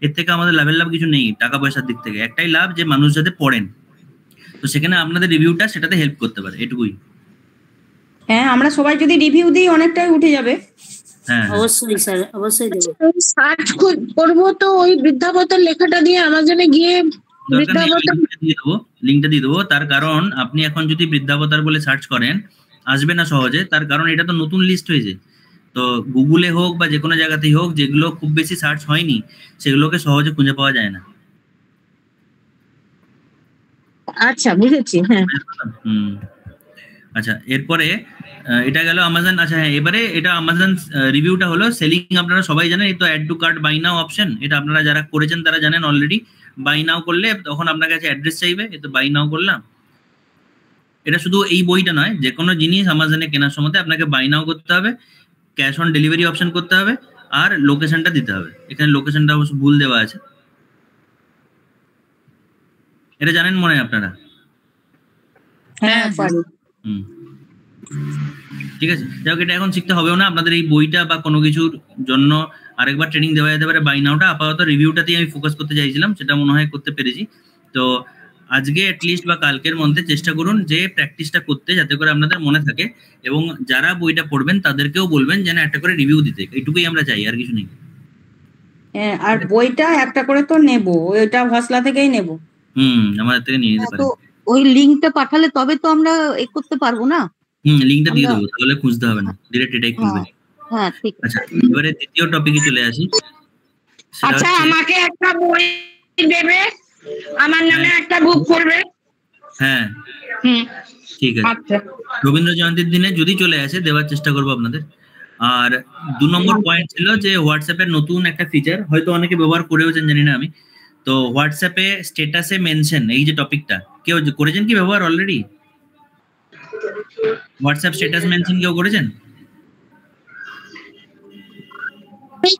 এর থেকে আমাদের লাভের লাভ কিছু নেই টাকা পয়সার দিক থেকে, একটাই লাভ যে মানুষ যাতে পড়েন। তো সেখানে আপনাদের রিভিউটা সেটাতে হেল্প করতে পারে, এটুকুই। হ্যাঁ, আমরা সবাই যদি রিভিউ দিই অনেকটাই উঠে যাবে। হ্যাঁ, অবশ্যই স্যার, অবশ্যই দেবো। সার্চ করবো তো ওই বৃদ্ধাবতার লেখাটা দিয়ে আমাজনে গিয়ে লিঙ্কটা দিয়ে দেবো। তার কারণ আপনি এখন যদি বৃদ্ধাবতার বলে সার্চ করেন আসবে না সহজে, তার কারণ এটা তো নতুন লিস্ট হয়েছে। তো গুগলে হোক বা যে কোনো জায়গাতেই হোক, যেগুলো খুব বেশি সার্চ হয়নি সেগুলোকে সহজে খুঁজে পাওয়া যায় না। আচ্ছা, বুঝেছি। হ্যাঁ, আচ্ছা, এরপরে এটা গেল আমাজন। আচ্ছা হ্যাঁ, এবারে এটা আমাজন রিভিউটা হলো। সেলিং আপনারা সবাই জানেন, এই তো add to cart buy now option, এটা আপনারা যারা করেছেন তারা জানেন অলরেডি। বাই নাও করলে তখন আপনার কাছে অ্যাড্রেস চাইবে, এই তো বাই নাও করলাম। এটা শুধু এই বইটা নয়, যে কোনো জিনিস আমাজনে কেনার সময় আপনাকে বাই নাও করতে হবে, ক্যাশ অন ডেলিভারি অপশন করতে হবে, আর লোকেশনটা দিতে হবে। এখানে লোকেশনটা অবশ্য ভুল দেওয়া আছে, এটা জানেন মনে হয় আপনারা? হ্যাঁ, পারি। ঠিক আছে, যাই হোক, এটা এখন শিখতে হবেও না আপনাদের। এই বইটা বা কোনো কিছুর জন্য আরেকবার ট্রেনিং দেওয়া যেতে পারে। বাই নাওটা আপাতত রিভিউটাতেই আমি ফোকাস করতে চাইছিলাম, সেটা মনে হয় করতে পেরেছি। তো আজকে অ্যাটলিস্ট বা কালকের মধ্যে চেষ্টা করুন যে প্র্যাকটিসটা করতে, যাতে করে আপনাদের মনে থাকে, এবং যারা বইটা পড়বেন তাদেরকেও বলবেন যেন একটা করে রিভিউ দিতে। এইটুকুই আমরা চাই, আর কিছু নেই। হ্যাঁ, আর বইটা একটা করে তো নেবো, ওইটা হসলা থেকেই নেবো। আমাদের থেকে নিয়ে নিতে তো পারেন। ওই লিঙ্কটা পাঠালে তবে তো আমরা করতে পারবো না। লিঙ্কটা দিয়ে দেবো, তাহলে খুঁজতে হবে না, ডিরেক্ট এটাই খুঁজবে। হ্যাঁ, ঠিক আছে। আচ্ছা, এবারে দ্বিতীয় টপিকে চলে আসি। আচ্ছা, আমাকে একটা বই দেবে, আমার নামে একটা বুক করবে। হ্যাঁ, ঠিক আছে। আচ্ছা, রবীন্দ্র জয়ন্তীর দিনে যদি চলে আসে দেওয়ার চেষ্টা করবো আপনাদের। আর 2 নম্বর পয়েন্ট ছিল যে হোয়াটসঅ্যাপের নতুন একটা ফিচার, হয়তো অনেকে ব্যবহার করেওছেন জানি না আমি। তো হোয়াটসঅ্যাপে স্ট্যাটাসে মেনশন, এই যে টপিকটা, কেউ করেছেন কি ব্যবহার অলরেডি? হোয়াটসঅ্যাপ স্ট্যাটাস মেনশন কেউ করেছেন?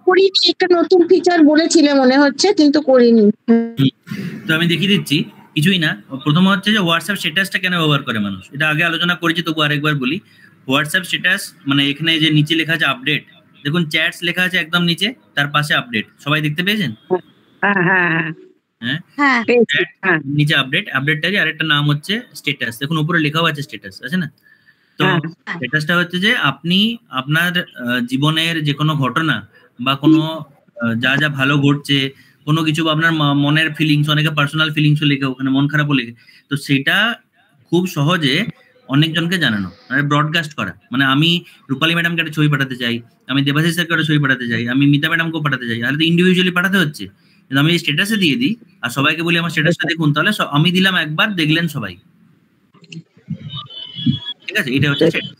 করিনি, একটা নতুন ফিচার বলেছিলে মনে হচ্ছে, কিন্তু করিনি। তো আমি দেখিয়ে দিচ্ছি, কিছুই না। প্রথম হচ্ছে যে হোয়াটসঅ্যাপ স্ট্যাটাসটা কেন ব্যবহার করে মানুষ, এটা আগে আলোচনা করেছি, তবু আরেকবার বলি। হোয়াটসঅ্যাপ স্ট্যাটাস মানে এখানে যে নিচে লেখা আছে আপডেট, দেখুন চ্যাটস লেখা আছে একদম নিচে, তার পাশে আপডেট, সবাই দেখতে পেয়েছেন? হ্যাঁ হ্যাঁ হ্যাঁ, হ্যাঁ, নিচে আপডেট, আপডেটটারই আরেকটা নাম হচ্ছে স্ট্যাটাস। দেখুন উপরে লেখাও আছে স্ট্যাটাস, আছে না? তো স্ট্যাটাসটা হচ্ছে যে আপনি আপনার জীবনের যে কোনো ঘটনা বা কোনো যা যা ভালো ঘটছে, কোনো কিছু বা আপনার মনের ফিলিংস, অনেকে পার্সোনাল ফিলিংসও লেখে ওখানে, মন খারাপও লেখে, তো সেটা খুব সহজে অনেকজনকে জানানো, মানে ব্রডকাস্ট করা। মানে আমি রূপালী ম্যাডামকে একটা ছবি পাঠাতে চাই, আমি দেবাশিস স্যারকে একটা ছবি পাঠাতে চাই, আমি মিতা ম্যাডামকেও পাঠাতে চাই, তাহলে তো ইন্ডিভিজুয়ালি পাঠাতে হচ্ছে। কিন্তু আমি স্ট্যাটাসে দিয়ে দিই আর সবাইকে বলি আমার স্ট্যাটাসটা দেখুন, তাহলে আমি দিলাম একবার, দেখলেন সবাই। ঠিক আছে, এটা হচ্ছে স্ট্যাটাস।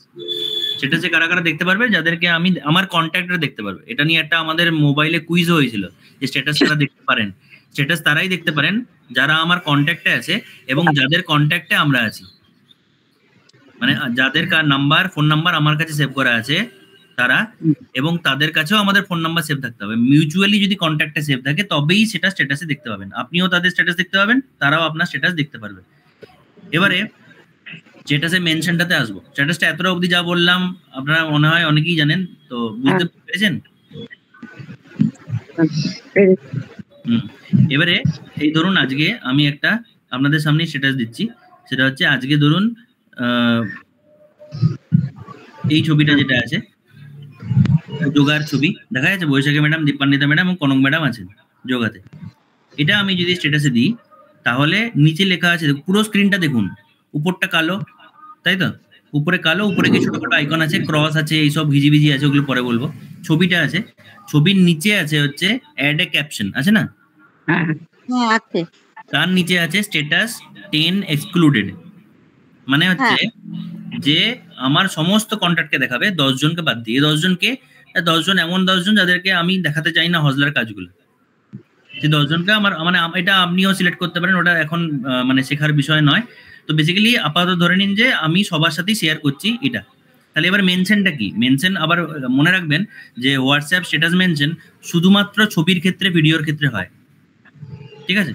স্ট্যাটাসে কারা কারা দেখতে পারবে? যাদেরকে আমি আমার কন্ট্যাক্টরা দেখতে পারবে। এটা নিয়ে একটা আমাদের মোবাইলে কুইজ হয়েছিল যে স্ট্যাটাস কারা দেখতে পারেন। স্ট্যাটাস তারাই দেখতে পারেন যারা আমার কন্ট্যাক্টে আছে এবং যাদের কন্ট্যাক্টে আমরা আছি, মানে যাদের নাম্বার, ফোন নাম্বার আমার কাছে সেভ করা আছে তারা, এবং তাদের কাছেও আমাদের ফোন নাম্বার সেভ থাকতে হবে। মিউচুয়ালি যদি কন্ট্যাক্টে সেভ থাকে তবেই সেটা স্ট্যাটাসে দেখতে পাবেন। আপনিও তাদের স্ট্যাটাস দেখতে পাবেন, তারাও আপনার স্ট্যাটাস দেখতে পারবে। এবারে স্ট্যাটাসে মেনশনটাতে আসবো। স্ট্যাটাসটা এতটা অবধি যা বললাম আপনারা মনে হয় অনেকেই জানেন, তো বুঝতে পেরেছেন? এবারে এই ধরুন আজকে আমি একটা আপনাদের সামনে স্ট্যাটাস দিচ্ছি, সেটা হচ্ছে আজকে ধরুন এই ছবিটা যেটা আছে যোগার ছবি দেখা যাচ্ছে, বৈশাখী ম্যাডাম, দীপান্বিতা ম্যাডাম এবং কনক ম্যাডাম আছেন যোগাতে। এটা আমি যদি স্ট্যাটাসে দিই তাহলে নিচে লেখা আছে, পুরো স্ক্রিনটা দেখুন, উপরটা কালো, তাই তো? উপরে কালো, উপরে কিছু ছোট ছোট আইকন আছে, ক্রস আছে, এইসব ভিজিভিজি আছে, ওগুলো পরে বলবো। ছবিটা আছে, ছবির নিচে আছে হচ্ছে অ্যাড এ ক্যাপশন, আছে না? হ্যাঁ আছে। তার নিচে আছে স্ট্যাটাস 10 এক্সক্লুডেড, মানে হচ্ছে যে আমার সমস্ত কন্ট্যাক্টকে দেখাবে 10 জনকে বাদ দিয়ে। 10 জনকে, 10 জন এমন 10 জন যাদেরকে আমি দেখাতে চাই না হজলার কাজগুলো, সেই 10 জনকে আমার, মানে এটা আপনিও সিলেক্ট করতে পারেন, ওটা এখন মানে শেখার বিষয় নয়। তো বেসিক্যালি আপাতত ধরে নিন যে আমি সবার সাথেই শেয়ার করছি এটা। তাহলে এবার মেনশনটা কি? মেনশন আবার মনে রাখবেন যে হোয়াটসঅ্যাপ স্ট্যাটাস মেনশন শুধুমাত্র ছবির ক্ষেত্রে, ভিডিওর ক্ষেত্রে হয়, ঠিক আছে?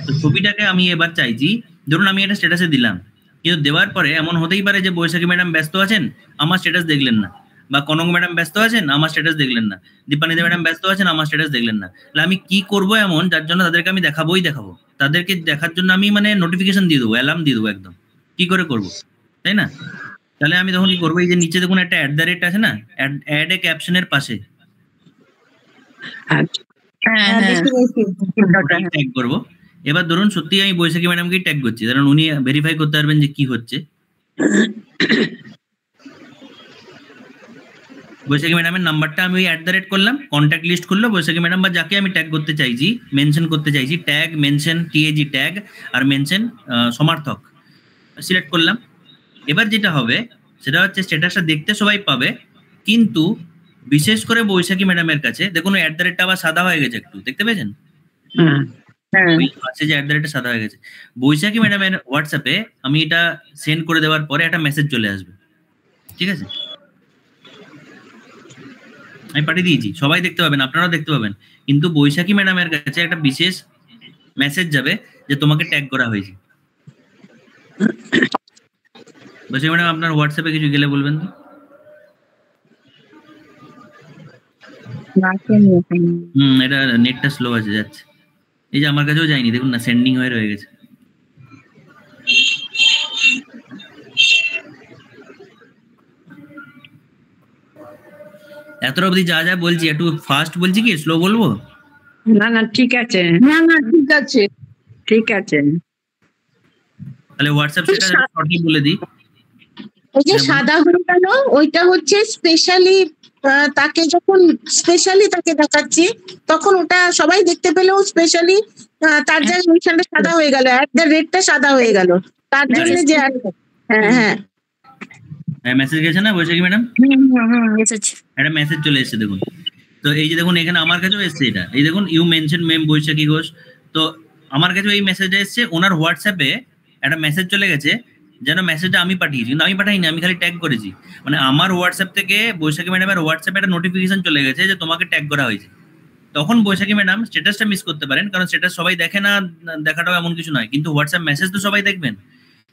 তো ছবিটাকে আমি এবার চাইছি, ধরুন আমি এটা স্ট্যাটাসে দিলাম, কিন্তু দেওয়ার পরে এমন হতেই পারে যে বৈশাখী ম্যাডাম ব্যস্ত আছেন, আমার স্ট্যাটাস দেখলেন না, বা কনক ম্যাডাম ব্যস্ত আছেন, আমার স্ট্যাটাস দেখলেন না, দীপানিদা ম্যাডাম ব্যস্ত আছেন, আমার স্ট্যাটাস দেখলেন না। তাহলে আমি কি করব এমন যার জন্য তাদেরকে আমি দেখাবো, তাদেরকে দেখার জন্য আমি মানে নোটিফিকেশন দিয়ে দেবো, অ্যালার্ম দিয়ে দেবো একদম। কি করে করব, তাই না? তাহলে আমি তখন কি করবো, এই যে নিচে দেখুন একটা @ আছে না, অ্যাড এ ক্যাপশনের পাশে ট্যাগ করবো। এবার ধরুন সত্যি আমি বৈশাখী ম্যাডামকে ট্যাগ করছি, কারণ উনি ভেরিফাই করতে পারবেন যে কি হচ্ছে। বৈশাখী ম্যাডামের নাম্বারটা আমি ওই @ করলাম, কন্ট্যাক্ট লিস্ট করলো বৈশাখী ম্যাডাম বা যাকে আমি ট্যাগ করতে চাইছি, মেনশন করতে চাইছি, ট্যাগ মেনশন TAG ট্যাগ আর মেনশন সমর্থক সিলেক্ট করলাম। এবার যেটা হবে সেটা হচ্ছে স্ট্যাটাসটা দেখতে সবাই পাবে, কিন্তু বিশেষ করে বৈশাখী ম্যাডামের কাছে দেখুন ওই @ আবার সাদা হয়ে গেছে, একটু দেখতে পেয়েছেন? ওই পাশে যে @ সাদা হয়ে গেছে। বৈশাখী ম্যাডামের হোয়াটসঅ্যাপে আমি এটা সেন্ড করে দেওয়ার পরে একটা মেসেজ চলে আসবে, ঠিক আছে? আমি পাঠিয়ে দিয়েছি, সবাই দেখতে পাবেন, আপনারাও দেখতে পাবেন, কিন্তু বৈশাখী ম্যাডামের কাছে একটা বিশেষ মেসেজ যাবে যে তোমাকে ট্যাগ করা হয়েছে। বৈশাখী ম্যাডাম আপনার হোয়াটসঅ্যাপে কিছু গেলে বলবেন তো। এটা নেটটা স্লো আছে, যাচ্ছে। এই যে আমার কাছেও যায়নি, দেখুন না, সেন্ডিং হয়ে রয়ে গেছে। এত অবধি যা যা বলছি একটু ফাস্ট বলছি কি স্লো বলবো? না না ঠিক আছে, ঠিক আছে, ঠিক আছে। তাহলে হোয়াটসঅ্যাপ সেটা শর্টলি বলে দিই। ওই যে সাদা হয়ে গেল, ওইটা হচ্ছে স্পেশালি তাকে যখন স্পেশালি তাকে দেখাচ্ছি তখন ওটা সবাই দেখতে পেলেও স্পেশালি তার জায়গায় ওইখানটা সাদা হয়ে গেল, রেটটা সাদা হয়ে গেল, তার জন্য যে হ্যাঁ মেসেজ গেছে না বৈশাখী ম্যাডাম? একটা মেসেজ চলে এসেছে দেখুন। তো এই যে দেখুন এখানে আমার কাছেও এসছে এটা, এই দেখুন ইউ মেনশন মেম বৈশাখী ঘোষ। তো আমার কাছেও এই মেসেজটা এসছে, ওনার হোয়াটসঅ্যাপে একটা মেসেজ চলে গেছে, যেন মেসেজটা আমি পাঠিয়েছি, কিন্তু আমি পাঠাইনি, আমি খালি ট্যাগ করেছি। মানে আমার হোয়াটসঅ্যাপ থেকে বৈশাখী ম্যাডামের হোয়াটসঅ্যাপে একটা নোটিফিকেশন চলে গেছে যে তোমাকে ট্যাগ করা হয়েছে। তখন বৈশাখী ম্যাডাম স্ট্যাটাসটা মিস করতে পারেন, কারণ স্ট্যাটাস সবাই দেখে না, দেখাটাও এমন কিছু নয়, কিন্তু হোয়াটসঅ্যাপ মেসেজ তো সবাই দেখবেন।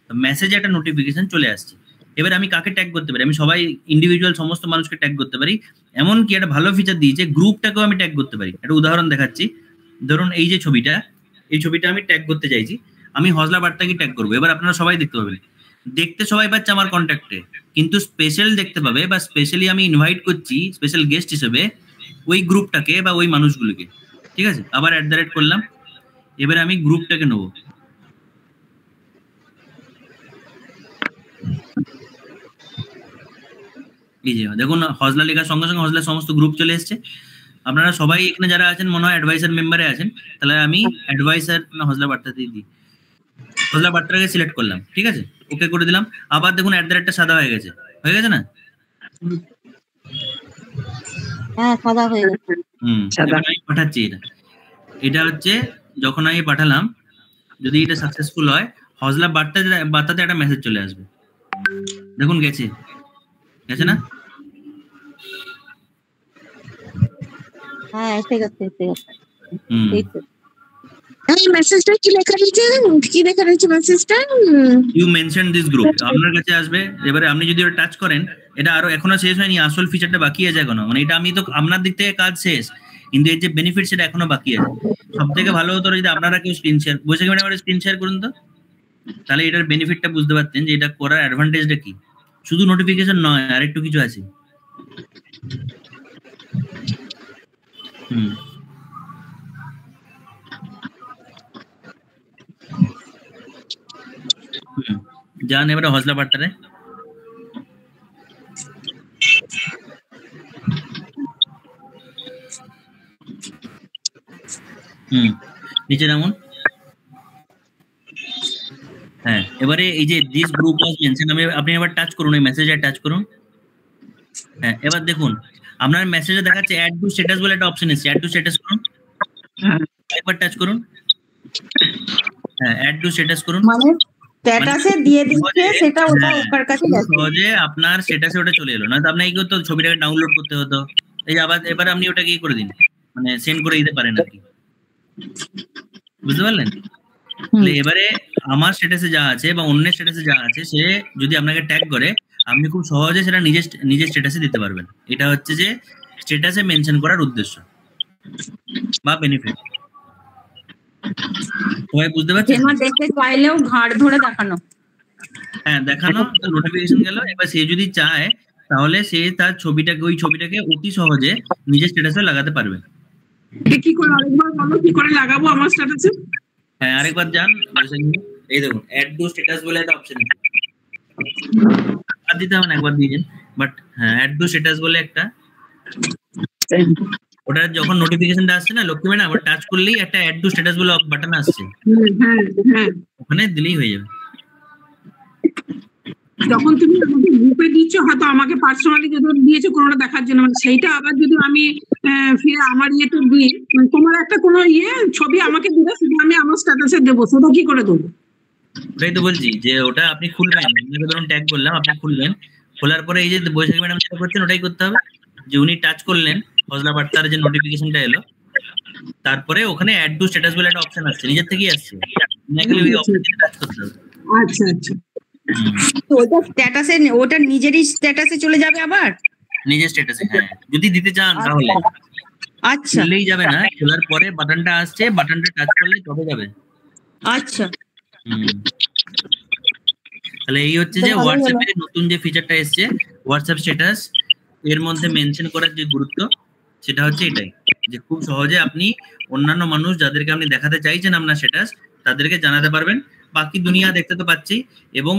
মেসেজে একটা নোটিফিকেশন চলে আসছে। এবার আমি কাকে ট্যাগ করতে পারি? আমি সবাই ইন্ডিভিজুয়াল সমস্ত মানুষকে ট্যাগ করতে পারি। এমনকি একটা ভালো ফিচার দিয়েছে, গ্রুপটাকেও আমি ট্যাগ করতে পারি। একটা উদাহরণ দেখাচ্ছি, ধরুন এই যে ছবিটা, এই ছবিটা আমি ট্যাগ করতে চাইছি, আমি হজলা বার্তাকে ট্যাগ করবো। এবার আপনারা সবাই দেখতে পাবেন, দেখতে সবাই পাচ্ছে আমার কন্ট্যাক্টে, কিন্তু স্পেশাল দেখতে পাবে বা স্পেশালি আমি ইনভাইট করছি স্পেশাল গেস্ট হিসেবে ওই গ্রুপটাকে বা ওই মানুষগুলোকে, ঠিক আছে? আবার @ করলাম, এবারে আমি গ্রুপটাকে নেবো। এই যে দেখুন হজলা লেখার সঙ্গে সঙ্গে হজলার সমস্ত গ্রুপ চলে এসছে। আপনারা সবাই এখানে যারা আছেন মনে হয় অ্যাডভাইসার মেম্বারে আছেন, তাহলে আমি অ্যাডভাইসার না হজলা বার্তা দিয়ে দিই, হজলা বার্তাটাকে সিলেক্ট করলাম, ঠিক আছে? ওকে করে দিলাম। আবার দেখুন @ সাদা হয়ে গেছে না? হ্যাঁ সাদা হয়ে গেছে। আমি পাঠাচ্ছি এটা হচ্ছে যখন আমি পাঠালাম, যদি এটা সাকসেসফুল হয় হজলা বার্তাতে একটা মেসেজ চলে আসবে, দেখুন গেছে না? হ্যাঁ এসে গেছে। এই মেসেজটা কি লেখা রয়েছে মেসেজটা? ইউ মেনশন দিস গ্রুপ, আপনার কাছে আসবে। এবারে আপনি যদি ওটা টাচ করেন, এটা আরো এখনো শেষ হয়নি, আসল ফিচারটা বাকি আছে এখনো। মানে এটা আমি তো আপনার দিক থেকে কাজ শেষ, কিন্তু এর যে বেনিফিট সেটা এখনো বাকি আছে। সব থেকে ভালো হতো যদি আপনারা কেউ স্ক্রিন শেয়ার, বৈশাখী ম্যাডাম স্ক্রিন শেয়ার করুন তো, তাহলে এটার বেনিফিটটা বুঝতে পারতেন যে এটা করার অ্যাডভান্টেজটা কি। শুধু নোটিফিকেশন নয়, আরেকটু কিছু আছে। যান এবারে হজলা বার্তারে। নিচে নামুন। হ্যাঁ এবারে এই যে দিস গ্রুপ ওয়াজ মেনশন, আপনি এবার টাচ করুন, এই মেসেজে টাচ করুন। হ্যাঁ এবার দেখুন আপনার মেসেজে দেখাচ্ছে অ্যাড টু স্ট্যাটাস বলে একটা অপশন এসেছে, অ্যাড টু স্ট্যাটাস করুন, একবার টাচ করুন। হ্যাঁ অ্যাড টু স্ট্যাটাস করুন, মানে স্ট্যাটাসে দিয়ে দিচ্ছে সেটা ওটা ওর কাছে যাচ্ছে, সহজে আপনার স্ট্যাটাসে ওটা চলে এলো। না তো আপনাকে কি করতে হতো, ছবিটাকে ডাউনলোড করতে হতো। এই আবার এবার আপনি ওটাকে কি করে দিন, মানে সেন্ড করে দিতে পারেন আর কি, বুঝতে পারলেন? এবারে আমার স্ট্যাটাসে যা আছে বা অন্যের স্ট্যাটাসে যা আছে, সে যদি আপনাকে ট্যাগ করে আপনি খুব সহজে সেটা নিজের স্ট্যাটাসে দিতে পারবেন। এটা হচ্ছে যে স্ট্যাটাসে মেনশন করার উদ্দেশ্য বা বেনিফিট। সবাই বুঝতে পারছেন? ফেমা দেখতে চাইলেও ঘাড় ধরে দেখানো। হ্যাঁ, দেখানো, নোটিফিকেশন গেল। এবার সে যদি চায় তাহলে সে তার ওই ছবিটাকে অতি সহজে নিজের স্ট্যাটাসে লাগাতে পারবে। কি করে আরেকবার বলো, কি করে লাগাবো আমার স্ট্যাটাসে? হ্যাঁ, আরেকবার যান, এই দেখুন অ্যাড টু স্ট্যাটাস বলে একটা অপশন আছে, আর দিতে হবে না, একবার দিয়েছেন। বাট হ্যাঁ, অ্যাড টু স্ট্যাটাস বলে একটা, ওটা যখন নোটিফিকেশনটা আসছে না লক্ষ্মী ম্যাডাম, ওটা টাচ করলেই একটা অ্যাড টু স্ট্যাটাস বলে বাটন আসছে, হ্যাঁ হ্যাঁ, ওখানে দিলেই হয়ে যাবে। যখন তুমি আমাকে গ্রুপে দিচ্ছ, হয়তো আমাকে পার্সোনালি যদি দিয়েছো কোনোটা দেখার জন্য, মানে সেইটা আবার যদি আমি ফিরে আমার ইয়েতে দিই, মানে তোমার একটা কোনো ছবি আমাকে দিলে সেটা আমি আমার স্ট্যাটাসে দেবো, সেটা কি করে দেবো? ওটাই তো বলছি যে ওটা আপনি খুলবেন, ধরুন ট্যাগ করলাম, আপনি খুলবেন, খোলার পরে এই যে বৈশাখী ম্যাডাম যেটা করছেন ওটাই করতে হবে, যে উনি টাচ করলেন ফজলা বার্তার যে নোটিফিকেশনটা এলো, তারপরে ওখানে অ্যাড টু স্ট্যাটাস বলে একটা অপশন আসছে, নিজের থেকেই আসছে, খালি ওই অপশনটা টাচ করতে হবে। আচ্ছা আচ্ছা, তো ওটা স্ট্যাটাসে, ওটা নিজেরই স্ট্যাটাসে চলে যাবে আবার নিজের স্ট্যাটাসে, হ্যাঁ, যদি দিতে চান তাহলে। আচ্ছা খুললেই যাবে না, খোলার পরে বাটনটা আসছে, বাটনটা টাচ করলে তবে যাবে। আচ্ছা, তাহলে এই হচ্ছে যে হোয়াটসঅ্যাপের নতুন যে ফিচারটা এসছে, হোয়াটসঅ্যাপ স্ট্যাটাস, এর মধ্যে মেনশন করার যে গুরুত্ব সেটা হচ্ছে এটাই, যে খুব সহজে আপনি অন্যান্য মানুষ যাদেরকে আপনি দেখাতে চাইছেন আপনার স্ট্যাটাস, তাদেরকে জানাতে পারবেন। বাকি দুনিয়া দেখতে তো পাচ্ছি, এবং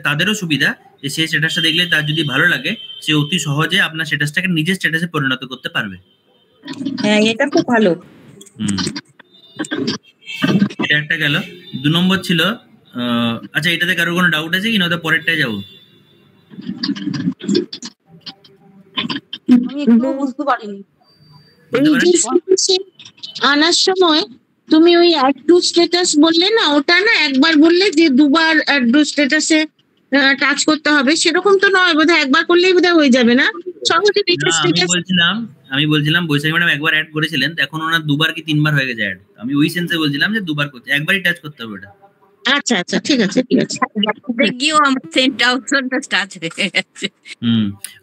তাদেরও সুবিধা যে সেই স্ট্যাটাসটা দেখলে তার যদি ভালো লাগে, সে অতি সহজে আপনার স্ট্যাটাসটাকে নিজের স্ট্যাটাসে পরিণত করতে পারবে। হ্যাঁ এটা খুব ভালো। এটা একটা গেল। 2 নম্বর ছিল, আচ্ছা এটাতে কারোর কোনো ডাউট আছে কি, না পরেরটায় যাবো? আমি একটু বুঝতে পারিনি। আনার সময় তুমি ওই অ্যাড টু স্ট্যাটাস বললে না, ওটা না একবার বললে যে দুবার অ্যাড টু স্ট্যাটাসে টাচ করতে হবে, সেরকম তো নয়, বোধহয় একবার করলেই বোধহয় হয়ে যাবে না? সহজে আমি বলছিলাম বৈশাখী ম্যাডাম একবার অ্যাড করেছিলেন, এখন ওনার 2বার কি 3বার হয়ে গেছে অ্যাড। আমি ওই সেন্সে বলছিলাম যে 2বার করতে, একবারই টাচ করতে হবে ওটা। আচ্ছা আচ্ছা, ঠিক আছে ঠিক আছে। গিয়েও আমার সেন্টটা অপশনটা টাচ হয়ে গেছে।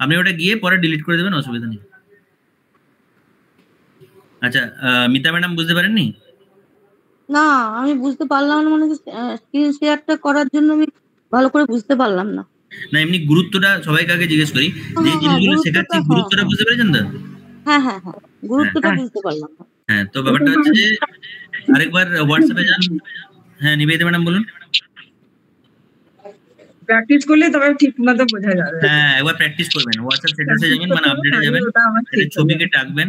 আপনি ওটা গিয়ে পরে ডিলিট করে দেবেন, অসুবিধা নেই। আচ্ছা, মিতা ম্যাডাম বুঝতে পারেননি? না আমি বুঝতে পারলাম না, মানে স্ক্রিন শেয়ারটা করার জন্য আমি ভালো করে বুঝতে পারলাম না। না, এমনি গুরুত্বটা সবাইকে আগে জিজ্ঞেস করি, যে জিনিসগুলো শেখাচ্ছি গুরুত্বটা বুঝতে পেরেছেন তো? হ্যাঁ হ্যাঁ হ্যাঁ, গুরুত্বটা বুঝতে পারলাম। হ্যাঁ, তো ব্যাপারটা হচ্ছে যে আরেকবার হোয়াটসঅ্যাপে যান। হ্যাঁ, নিবেদিতা ম্যাডাম বলুন। প্র্যাকটিস করলে তবে ঠিক মতো বোঝা যাবে। হ্যাঁ, একবার প্র্যাকটিস করবেন, হোয়াটসঅ্যাপ স্ট্যাটাসে যাবেন, মানে আপডেটে যাবেন, ছবিকে টাকবেন,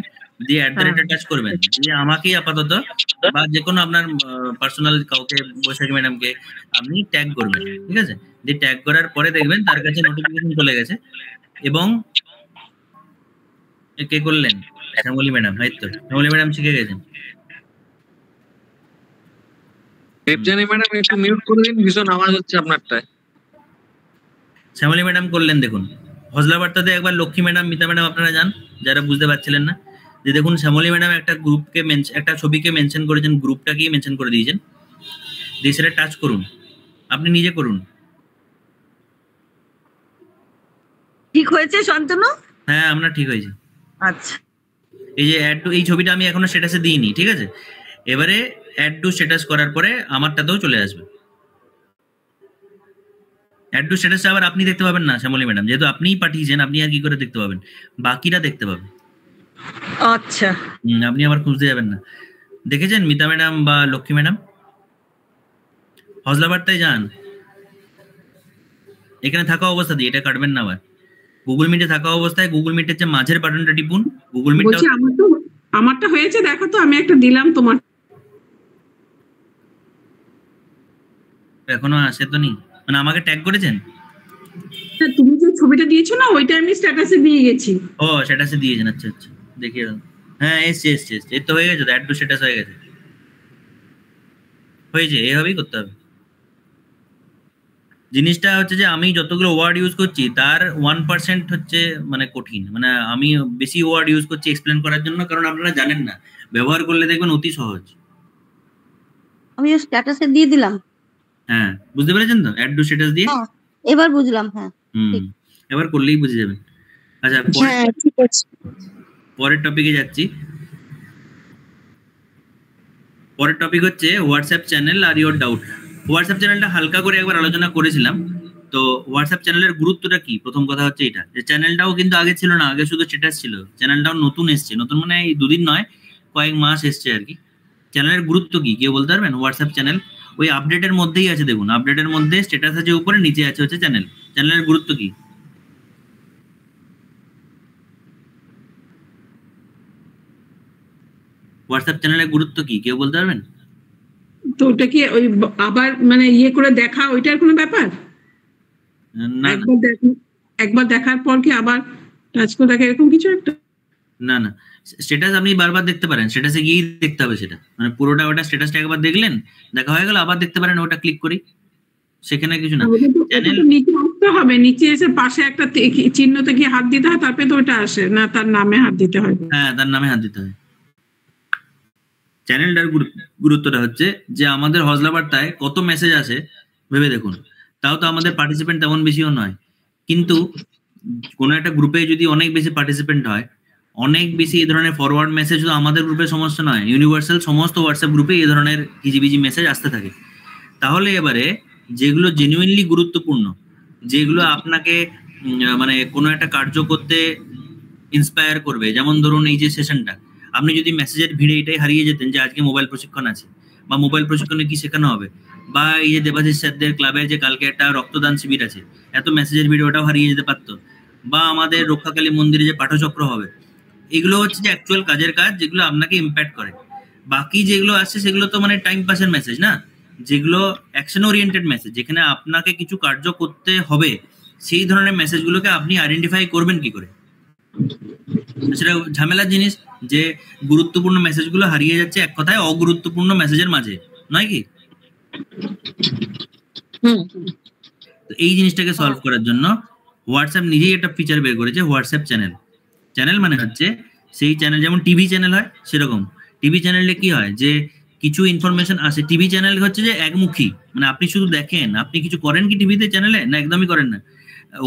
দিয়ে @ টাচ করবেন, দিয়ে আমাকেই আপাতত বা যে কোনো আপনার পার্সোনাল কাউকে, বৈশাখী ম্যাডামকে আপনি ট্যাগ করবেন, ঠিক আছে? দিয়ে ট্যাগ করার পরে দেখবেন তার কাছে নোটিফিকেশন চলে গেছে। এবং কে করলেন? শ্যামলী ম্যাডাম, তাই তো? শ্যামলী ম্যাডাম শিখে গেছেন। দেবজানী ম্যাডাম একটু মিউট করে দিন, ভীষণ আওয়াজ হচ্ছে আপনারটায়। শ্যামলী ম্যাডাম করলেন, দেখুন ফজলা বার্তাতে একবার লক্ষ্মী ম্যাডাম, মিতা ম্যাডাম আপনারা যান, যারা বুঝতে পারছিলেন না, যে দেখুন শ্যামলী ম্যাডাম একটা গ্রুপকে একটা ছবিকে মেনশন করেছেন, গ্রুপটাকেই মেনশন করে দিয়েছেন, দিয়ে সেটা টাচ করুন, আপনি নিজে করুন। ঠিক হয়েছে শান্তনু? হ্যাঁ, আপনার ঠিক হয়েছে। আচ্ছা, এই যে অ্যাড টু, এই ছবিটা আমি এখনো স্ট্যাটাসে দিইনি, ঠিক আছে? এবারে অ্যাড টু স্ট্যাটাস করার পরে আমারটাতেও চলে আসবে। অ্যাড টু স্ট্যাটাসটা আবার আপনি দেখতে পাবেন না শ্যামলী ম্যাডাম, যেহেতু আপনিই পাঠিয়েছেন, আপনি আর কি করে দেখতে পাবেন, বাকিরা দেখতে পাবে। আচ্ছা, আপনি আবার খুঁজতে যাবেন না। দেখেছেন মিতা ম্যাডাম বা লক্ষ্মী ম্যাডাম? ফজলা বার্তায় যান, এখানে থাকা অবস্থা দিয়ে এটা কাটবেন না আবার। গুগল মিটে থাকা অবস্থায় গুগল মিটের যে মাঝের বাটনটা টিপুন, গুগল মিটটা। বলছি আমারটা হয়েছে, দেখো তো, আমি একটা দিলাম তোমার। এখনো আসে তো নি, মানে আমাকে ট্যাগ করেছেন? তুমি যে ছবিটা দিয়েছো না, ওইটা আমি স্ট্যাটাসে দিয়ে গেছি। ও, স্ট্যাটাসে দিয়েছেন, আচ্ছা আচ্ছা, দেখিয়ে দাও। হ্যাঁ, এসছে, এই তো হয়ে গেছে, অ্যাড টু স্ট্যাটাস হয়ে গেছে, হয়েছে। এইভাবেই করতে হবে। জিনিসটা হচ্ছে যে আমি যতগুলো ওয়ার্ড ইউজ করছি তার 1% হচ্ছে মানে কঠিন, মানে আমি বেশি ওয়ার্ড ইউজ করছি এক্সপ্লেন করার জন্য, কারণ আপনারা জানেন না, ব্যবহার করলে দেখবেন অতি সহজ। আমি স্ট্যাটাসে দিয়ে দিলাম। হ্যাঁ, বুঝতে পেরেছেন তো? অ্যাড টু স্ট্যাটাস দিয়ে এবার বুঝলাম। হ্যাঁ, এবার করলেই বুঝে যাবেন। আচ্ছা, হ্যাঁ ঠিক আছে। পরের টপিকে যাচ্ছি। পরের টপিক হচ্ছে হোয়াটসঅ্যাপ চ্যানেল আর ইওর ডাউট। হোয়াটসঅ্যাপ চ্যানেলটা হালকা করে একবার আলোচনা করেছিলাম। তো হোয়াটসঅ্যাপ চ্যানেলের গুরুত্বটা কি, প্রথম কথা হচ্ছে এটা, যে চ্যানেলটাও কিন্তু আগে ছিল না, আগে শুধু স্ট্যাটাস ছিল। চ্যানেলটাও নতুন এসছে, নতুন মানে এই দুদিন নয়, কয়েক মাস এসছে আর কি। চ্যানেলের গুরুত্ব কি কেউ বলতে পারবেন? হোয়াটসঅ্যাপ চ্যানেল ওই আপডেটের মধ্যেই আছে, দেখুন আপডেটের মধ্যে স্ট্যাটাস আছে উপরে, নিচে আছে হচ্ছে চ্যানেল। চ্যানেলের গুরুত্ব কি? হোয়াটসঅ্যাপ চ্যানেলের গুরুত্ব কি কেউ বলতে পারবেন? তো ওটা কি ওই আবার মানে ইয়ে করে দেখা, ওইটার কোনো ব্যাপার? না একবার দেখার পর কি আবার টাচ করে দেখা, এরকম কিছু একটা? না না, স্ট্যাটাস আপনি বারবার দেখতে পারেন, স্ট্যাটাসে গিয়েই দেখতে হবে সেটা, মানে পুরোটা ওটা স্ট্যাটাসটা একবার দেখলেন, দেখা হয়ে গেল, আবার দেখতে পারেন, ওটা ক্লিক করি, সেখানে কিছু না। চ্যানেল নিচে আসতে হবে, নিচে এসে পাশে একটা চিহ্নতে কি হাত দিতে হয়, তারপরে তো ওটা আসে না, তার নামে হাত দিতে হয়? হ্যাঁ, তার নামে হাত দিতে হয়। চ্যানেলটার গুরুত্বটা হচ্ছে যে আমাদের হজলা বার্তায় কত মেসেজ আসে ভেবে দেখুন, তাও তো আমাদের পার্টিসিপেন্ট তেমন বেশিও নয়, কিন্তু কোনো একটা গ্রুপে যদি অনেক বেশি পার্টিসিপেন্ট হয়, অনেক বেশি এই ধরনের ফরওয়ার্ড মেসেজ শুধু আমাদের গ্রুপের সমস্যা নয়, ইউনিভার্সাল সমস্ত হোয়াটসঅ্যাপ গ্রুপে এই ধরনের কিজিবিজি মেসেজ আসতে থাকে। তাহলে এবারে যেগুলো জেনুইনলি গুরুত্বপূর্ণ, যেগুলো আপনাকে মানে কোনো একটা কার্য করতে ইন্সপায়ার করবে, যেমন ধরুন এই যে সেশনটা, আপনি যদি মেসেজের ভিড়ে এটাই হারিয়ে যেতেন যে আজকে মোবাইল প্রশিক্ষণ আছে, বা মোবাইল প্রশিক্ষণে কি শেখানো হবে, বা এই যে দেবাশিস স্যারদের ক্লাবের যে কালকে একটা রক্তদান শিবির আছে, এত মেসেজের ভিড়ে ওটাও হারিয়ে যেতে পারতো, বা আমাদের রক্ষাকালী মন্দিরে যে পাঠচক্র হবে, এগুলো হচ্ছে যে অ্যাকচুয়াল কাজের কাজ, যেগুলো আপনাকে ইম্প্যাক্ট করে। বাকি যেগুলো আসছে সেগুলো তো মানে টাইম পাসের মেসেজ না, যেগুলো অ্যাকশন ওরিয়েন্টেড মেসেজ, যেখানে আপনাকে কিছু কার্য করতে হবে, সেই ধরনের মেসেজগুলোকে আপনি আইডেন্টিফাই করবেন কি করে? সেটা ঝামেলার জিনিস যে গুরুত্বপূর্ণ মেসেজগুলো হারিয়ে যাচ্ছে এক কথায় অগুরুত্বপূর্ণ মেসেজের মাঝে, নয় কি? তো এই জিনিসটাকে সলভ করার জন্য হোয়াটসঅ্যাপ নিজেই একটা ফিচার বের করেছে, হোয়াটসঅ্যাপ চ্যানেল। চ্যানেল মানে হচ্ছে সেই চ্যানেল, যেমন টিভি চ্যানেল হয় সেরকম। টিভি চ্যানেলে কি হয় যে কিছু ইনফরমেশন আসে, টিভি চ্যানেল হচ্ছে যে একমুখী, মানে আপনি শুধু দেখেন, আপনি কিছু করেন কি টিভিতে চ্যানেলে? না, একদমই করেন না।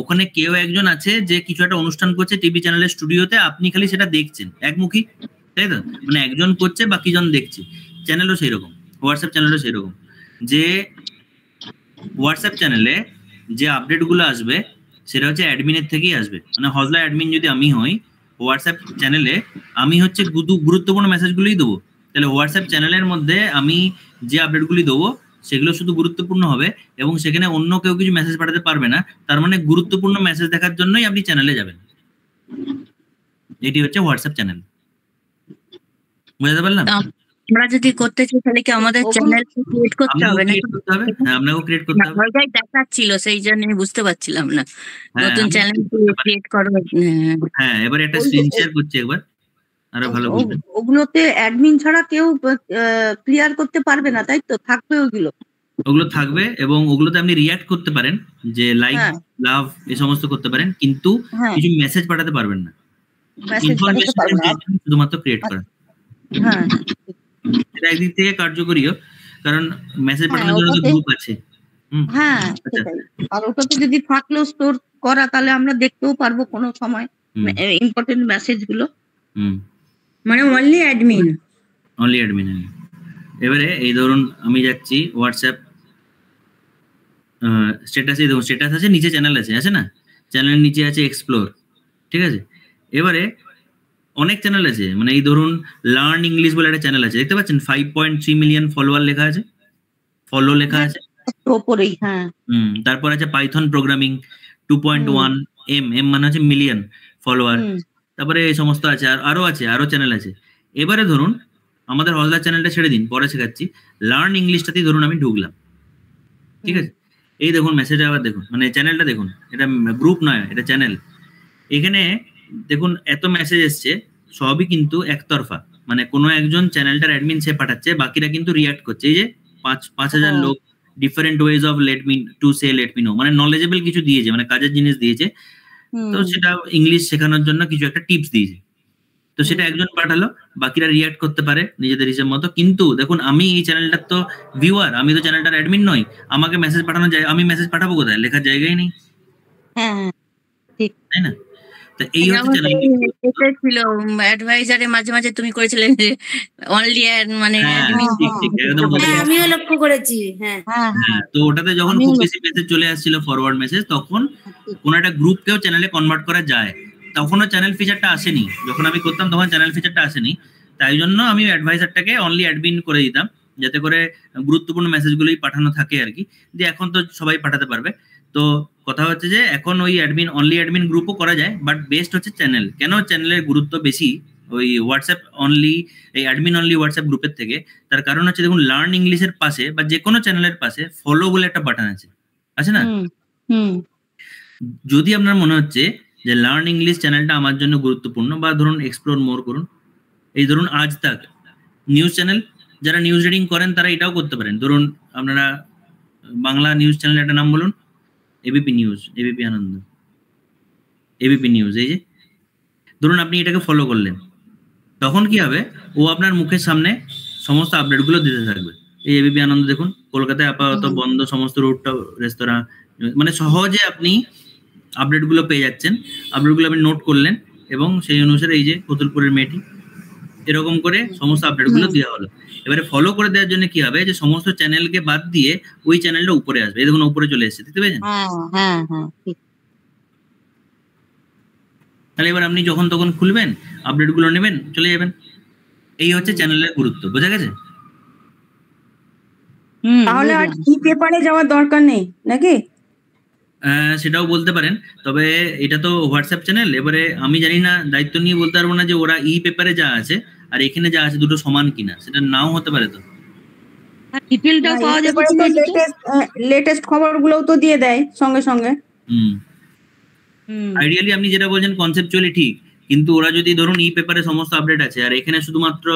ওখানে কেউ একজন আছে যে কিছু একটা অনুষ্ঠান করছে টিভি চ্যানেলের স্টুডিওতে, আপনি খালি সেটা দেখছেন, একমুখী, তাই তো? মানে একজন করছে বাকিজন দেখছে। চ্যানেলও সেই রকম, হোয়াটসঅ্যাপ চ্যানেলও সেই রকম, যে হোয়াটসঅ্যাপ চ্যানেলে যে আপডেটগুলো আসবে সেটা হচ্ছে অ্যাডমিনের থেকেই আসবে। মানে হজলা অ্যাডমিন যদি আমি হই, হোয়াটসঅ্যাপ চ্যানেলে আমি হচ্ছে গুরুত্বপূর্ণ মেসেজগুলোই দেবো। তাহলে হোয়াটসঅ্যাপ চ্যানেলের মধ্যে আমি যে আপডেটগুলি দেবো সেগুলো শুধু গুরুত্বপূর্ণ হবে, এবং সেখানে অন্য কেউ কিছু মেসেজ পাঠাতে পারবে না। তার মানে গুরুত্বপূর্ণ মেসেজ দেখার জন্যই আপনি চ্যানেলে যাবেন। এটি হচ্ছে হোয়াটসঅ্যাপ চ্যানেল। বুঝতে পারলাম? আমরা যদি করতে চাই তাহলে কি আমাদের চ্যানেল ক্রিয়েট করতে হবে না? হ্যাঁ, আপনাকেও ক্রিয়েট করতে হবে। ওইটাই দেখাচ্ছিল, সেই জন্য বুঝতে পারছিলাম না। নতুন চ্যানেল ক্রিয়েট করব। হ্যাঁ, এবার একটা স্ক্রিন শেয়ার করছি একবার, আরো ভালো বুঝবেন। ওগুলোতে অ্যাডমিন ছাড়া কেউ ক্লিয়ার করতে পারবে না, তাই তো? থাকবে ওগুলো? ওগুলো থাকবে, এবং ওগুলোতে আপনি রিঅ্যাক্ট করতে পারেন, যে লাইক, লাভ, এই সমস্ত করতে পারেন, কিন্তু কিছু মেসেজ পাঠাতে পারবেন না। ইনফরমেশন শুধুমাত্র ক্রিয়েট করা। হ্যাঁ, এটা একদিক থেকে কার্যকরীও, কারণ মেসেজ পাঠানোর জন্য গ্রুপ আছে। হ্যাঁ, সেটাই। আর ওটাতে যদি থাকলেও স্টোর করা, তাহলে আমরা দেখতেও পারবো কোনো সময় ইম্পর্টেন্ট মেসেজ গুলো। মানে অনলি অ্যাডমিন। এবারে এই ধরুন আমি যাচ্ছি হোয়াটসঅ্যাপ স্ট্যাটাসে, দেখুন স্ট্যাটাস আছে, নিচে চ্যানেল আছে না? চ্যানেলের নিচে আছে এক্সপ্লোর, ঠিক আছে? এবারে অনেক চ্যানেল আছে, মানে এই ধরুন লার্ন ইংলিশ বলে একটা চ্যানেল আছে, দেখতে পাচ্ছেন 5.3 মিলিয়ন ফলোয়ার লেখা আছে, ফলো লেখা আছে ওপরেই। হ্যাঁ, তারপর আছে পাইথন প্রোগ্রামিং 2.1 এম মানে হচ্ছে মিলিয়ন ফলোয়ার। তারপরে এই সমস্ত আছে, আরো চ্যানেল আছে। এবারে ধরুন আমাদের হজলা চ্যানেলটা ছেড়ে দিন, পরে শেখাচ্ছি। লার্ন ইংলিশটাতেই ধরুন আমি ঢুকলাম, ঠিক আছে? এই দেখুন মেসেজ, আবার দেখুন, মানে চ্যানেলটা দেখুন, এটা গ্রুপ নয়, এটা চ্যানেল। এখানে দেখুন এত মেসেজ এসছে, সবই কিন্তু একতরফা, মানে কোনো একজন চ্যানেলটার অ্যাডমিন সে পাঠাচ্ছে, বাকিরা কিন্তু রিঅ্যাক্ট করছে। এই যে 5,000 লোক different ways of let me no, মানে নলেজেবল কিছু দিয়েছে, মানে কাজের জিনিস দিয়েছে। তো সেটা ইংলিশ শেখানোর জন্য কিছু একটা টিপস দিয়েছে, তো সেটা একজন পাঠালো, বাকিরা রিঅ্যাক্ট করতে পারে নিজেদের হিসেব মতো। কিন্তু দেখুন আমি এই চ্যানেলটার তো ভিউয়ার, আমি তো চ্যানেলটার অ্যাডমিন নই, আমাকে মেসেজ পাঠানো যায়, আমি মেসেজ পাঠাবো কোথায়? লেখার জায়গায় নেই। ঠিক। তাই না? তো এই হচ্ছে চ্যানেল। এটা ছিল অ্যাডভাইজারে মাঝে মাঝে তুমি করেছিলে যে অনলি মানে হ্যাঁ admin ঠিক ঠিক একদম বুঝতে হ্যাঁ পেরেছি। আমিও লক্ষ্য করেছি। হ্যাঁ হ্যাঁ হ্যাঁ, তো ওটাতে যখন আমিও খুব বেশি মেসেজ চলে আসছিল ফরওয়ার্ড মেসেজ, তখন কোনো একটা গ্রুপকেও চ্যানেলে কনভার্ট করা যায়। তখনও চ্যানেল ফিচারটা আসেনি, যখন আমি করতাম তখন চ্যানেল ফিচারটা আসেনি। তাই জন্য আমি অ্যাডভাইজারটাকে অনলি অ্যাডমিন করে দিতাম, যাতে করে গুরুত্বপূর্ণ মেসেজগুলোই পাঠানো থাকে আর কি। যে এখন তো সবাই পাঠাতে পারবে। তো কথা হচ্ছে যে এখন ওই অ্যাডমিন অনলি অ্যাডমিন গ্রুপও করা যায়, বাট বেস্ট হচ্ছে চ্যানেল। কেন চ্যানেলের গুরুত্ব বেশি ওই হোয়াটসঅ্যাপ অনলি, এই অ্যাডমিন অনলি হোয়াটসঅ্যাপ গ্রুপের থেকে? তার কারণ হচ্ছে দেখুন, লার্ন ইংলিশের পাশে বা যে কোনো চ্যানেলের পাশে ফলো বলে একটা বাটন আছে না? যদি আপনার মনে হচ্ছে যে লার্ন ইংলিশ চ্যানেলটা আমার জন্য গুরুত্বপূর্ণ, বা ধরুন এক্সপ্লোর মোর করুন, এই ধরুন আজ তাক নিউজ চ্যানেল, যারা নিউজ রিডিং করেন তারা এটাও করতে পারেন। ধরুন আপনারা বাংলা নিউজ চ্যানেলের একটা নাম বলুন, এবিপি নিউজ, এবিপি আনন্দ, এবিপি নিউজ। এই যে ধরুন আপনি এটাকে ফলো করলেন, তখন কি হবে, ও আপনার মুখের সামনে সমস্ত আপডেটগুলো দিতে থাকবে। এই এবিপি আনন্দ দেখুন, কলকাতায় আপাতত বন্ধ সমস্ত রুট রেস্তোরাঁ, মানে সহজে আপনি আপডেটগুলো পেয়ে যাচ্ছেন। আপডেটগুলো আপনি নোট করলেন এবং সেই অনুসারে এই যে কতুলপুরের মেয়েটি, এরকম করে সমস্ত আপডেটগুলো দেওয়া হলো। এবারে ফলো করে দেওয়ার জন্য কি হবে, যে সমস্ত চ্যানেলকে বাদ দিয়ে ওই চ্যানেলটা উপরে আসবে। এই দেখুন উপরে চলে এসেছে, দেখতে পেয়েছেন? তাহলে এবার আপনি যখন তখন খুলবেন, আপডেটগুলো নেবেন, চলে যাবেন। এই হচ্ছে চ্যানেলের গুরুত্ব, বোঝা গেছে? তাহলে আর ই পেপারে যাওয়ার দরকার নেই নাকি? সেটাও বলতে পারেন, তবে এটা তো হোয়াটসঅ্যাপ চ্যানেল। এবারে আমি জানি না, দায়িত্ব নিয়ে বলতে পারবো না যে ওরা ই পেপারে যা আছে আর এখানে যা আছে দুটো সমান কিনা, সেটা নাও হতে পারে। তো ডিটেলটাও পাওয়া যাবে, লেটেস্ট খবরগুলোও তো দিয়ে দেয় সঙ্গে সঙ্গে। আইডিয়ালি আপনি যেটা বলছেন কনসেপচুয়ালি ঠিক, কিন্তু ওরা যদি ধরুন ই পেপারে সমস্ত আপডেট আছে আর এখানে শুধুমাত্র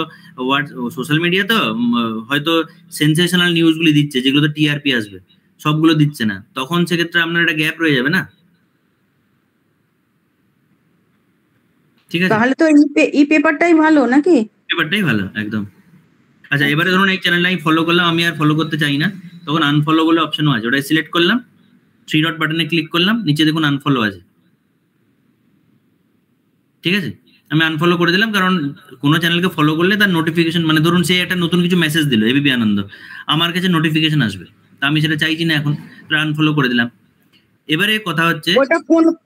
সোশ্যাল মিডিয়া, তো হয়তো সেন্সেশনাল নিউজগুলি দিচ্ছে যেগুলো তো টিআরপি আসবে, সবগুলো দিচ্ছে না, তখন সেক্ষেত্রে আপনার একটা গ্যাপ রয়ে যাবে না? ঠিক আছে, তাহলে তো ই পেপারটাই ভালো নাকি? পেপারটাই ভালো একদম। আচ্ছা, এবারে ধরুন এই চ্যানেলটা আমি ফলো করলাম, আমি আর ফলো করতে চাই না, তখন আনফলো বলে অপশনও আছে, ওটাই সিলেক্ট করলাম, 3 ডট বাটনে ক্লিক করলাম, নিচে দেখুন আনফলো আছে। ঠিক আছে, আমি আনফলো করে দিলাম, কারণ কোনো চ্যানেলকে ফলো করলে তার নোটিফিকেশন, মানে ধরুন সে একটা নতুন কিছু মেসেজ দিল এবিপি আনন্দ, আমার কাছে নোটিফিকেশন আসবে, তা আমি সেটা চাইছি না এখন, আনফলো করে দিলাম। এবারে কথা হচ্ছে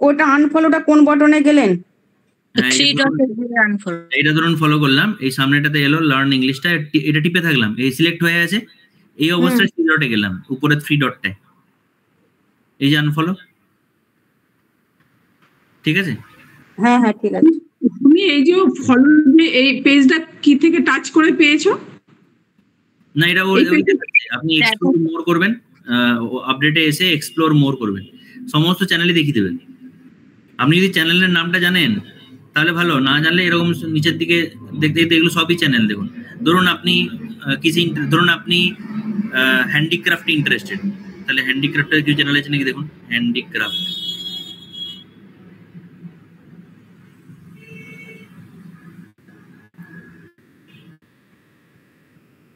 ওটা আনফলোটা কোন বাটনে গেলেন? এইটা ধরুন ফলো করলাম, এই সামনেটাতে এলো লার্ন ইংলিশটা, এটা টিপে থাকলাম, এই সিলেক্ট হয়ে আছে, এই অবস্থায় 3 ডটে গেলাম, উপরে 3 ডটটায়, এই যে আনফলো। ঠিক আছে, হ্যাঁ হ্যাঁ ঠিক আছে। তুমি এই যে ফলো, এই পেজটা কি থেকে টাচ করে পেয়েছো? না, এটা আপনি এক্সপ্লোর মোর করবেন, আপডেটে এসে এক্সপ্লোর মোর করবেন, সমস্ত চ্যানেলই দেখিয়ে দেবেন। আপনি যদি চ্যানেলের নামটা জানেন তাহলে ভালো, না জানলে এরকম নিচের দিকে দেখতে দেখতে এগুলো সবই চ্যানেল। দেখুন ধরুন আপনি ধরুন আপনি হ্যান্ডিক্রাফটে ইন্টারেস্টেড, তাহলে হ্যান্ডিক্রাফটের কিছু চ্যানেল আছে নাকি দেখুন, হ্যান্ডিক্রাফট,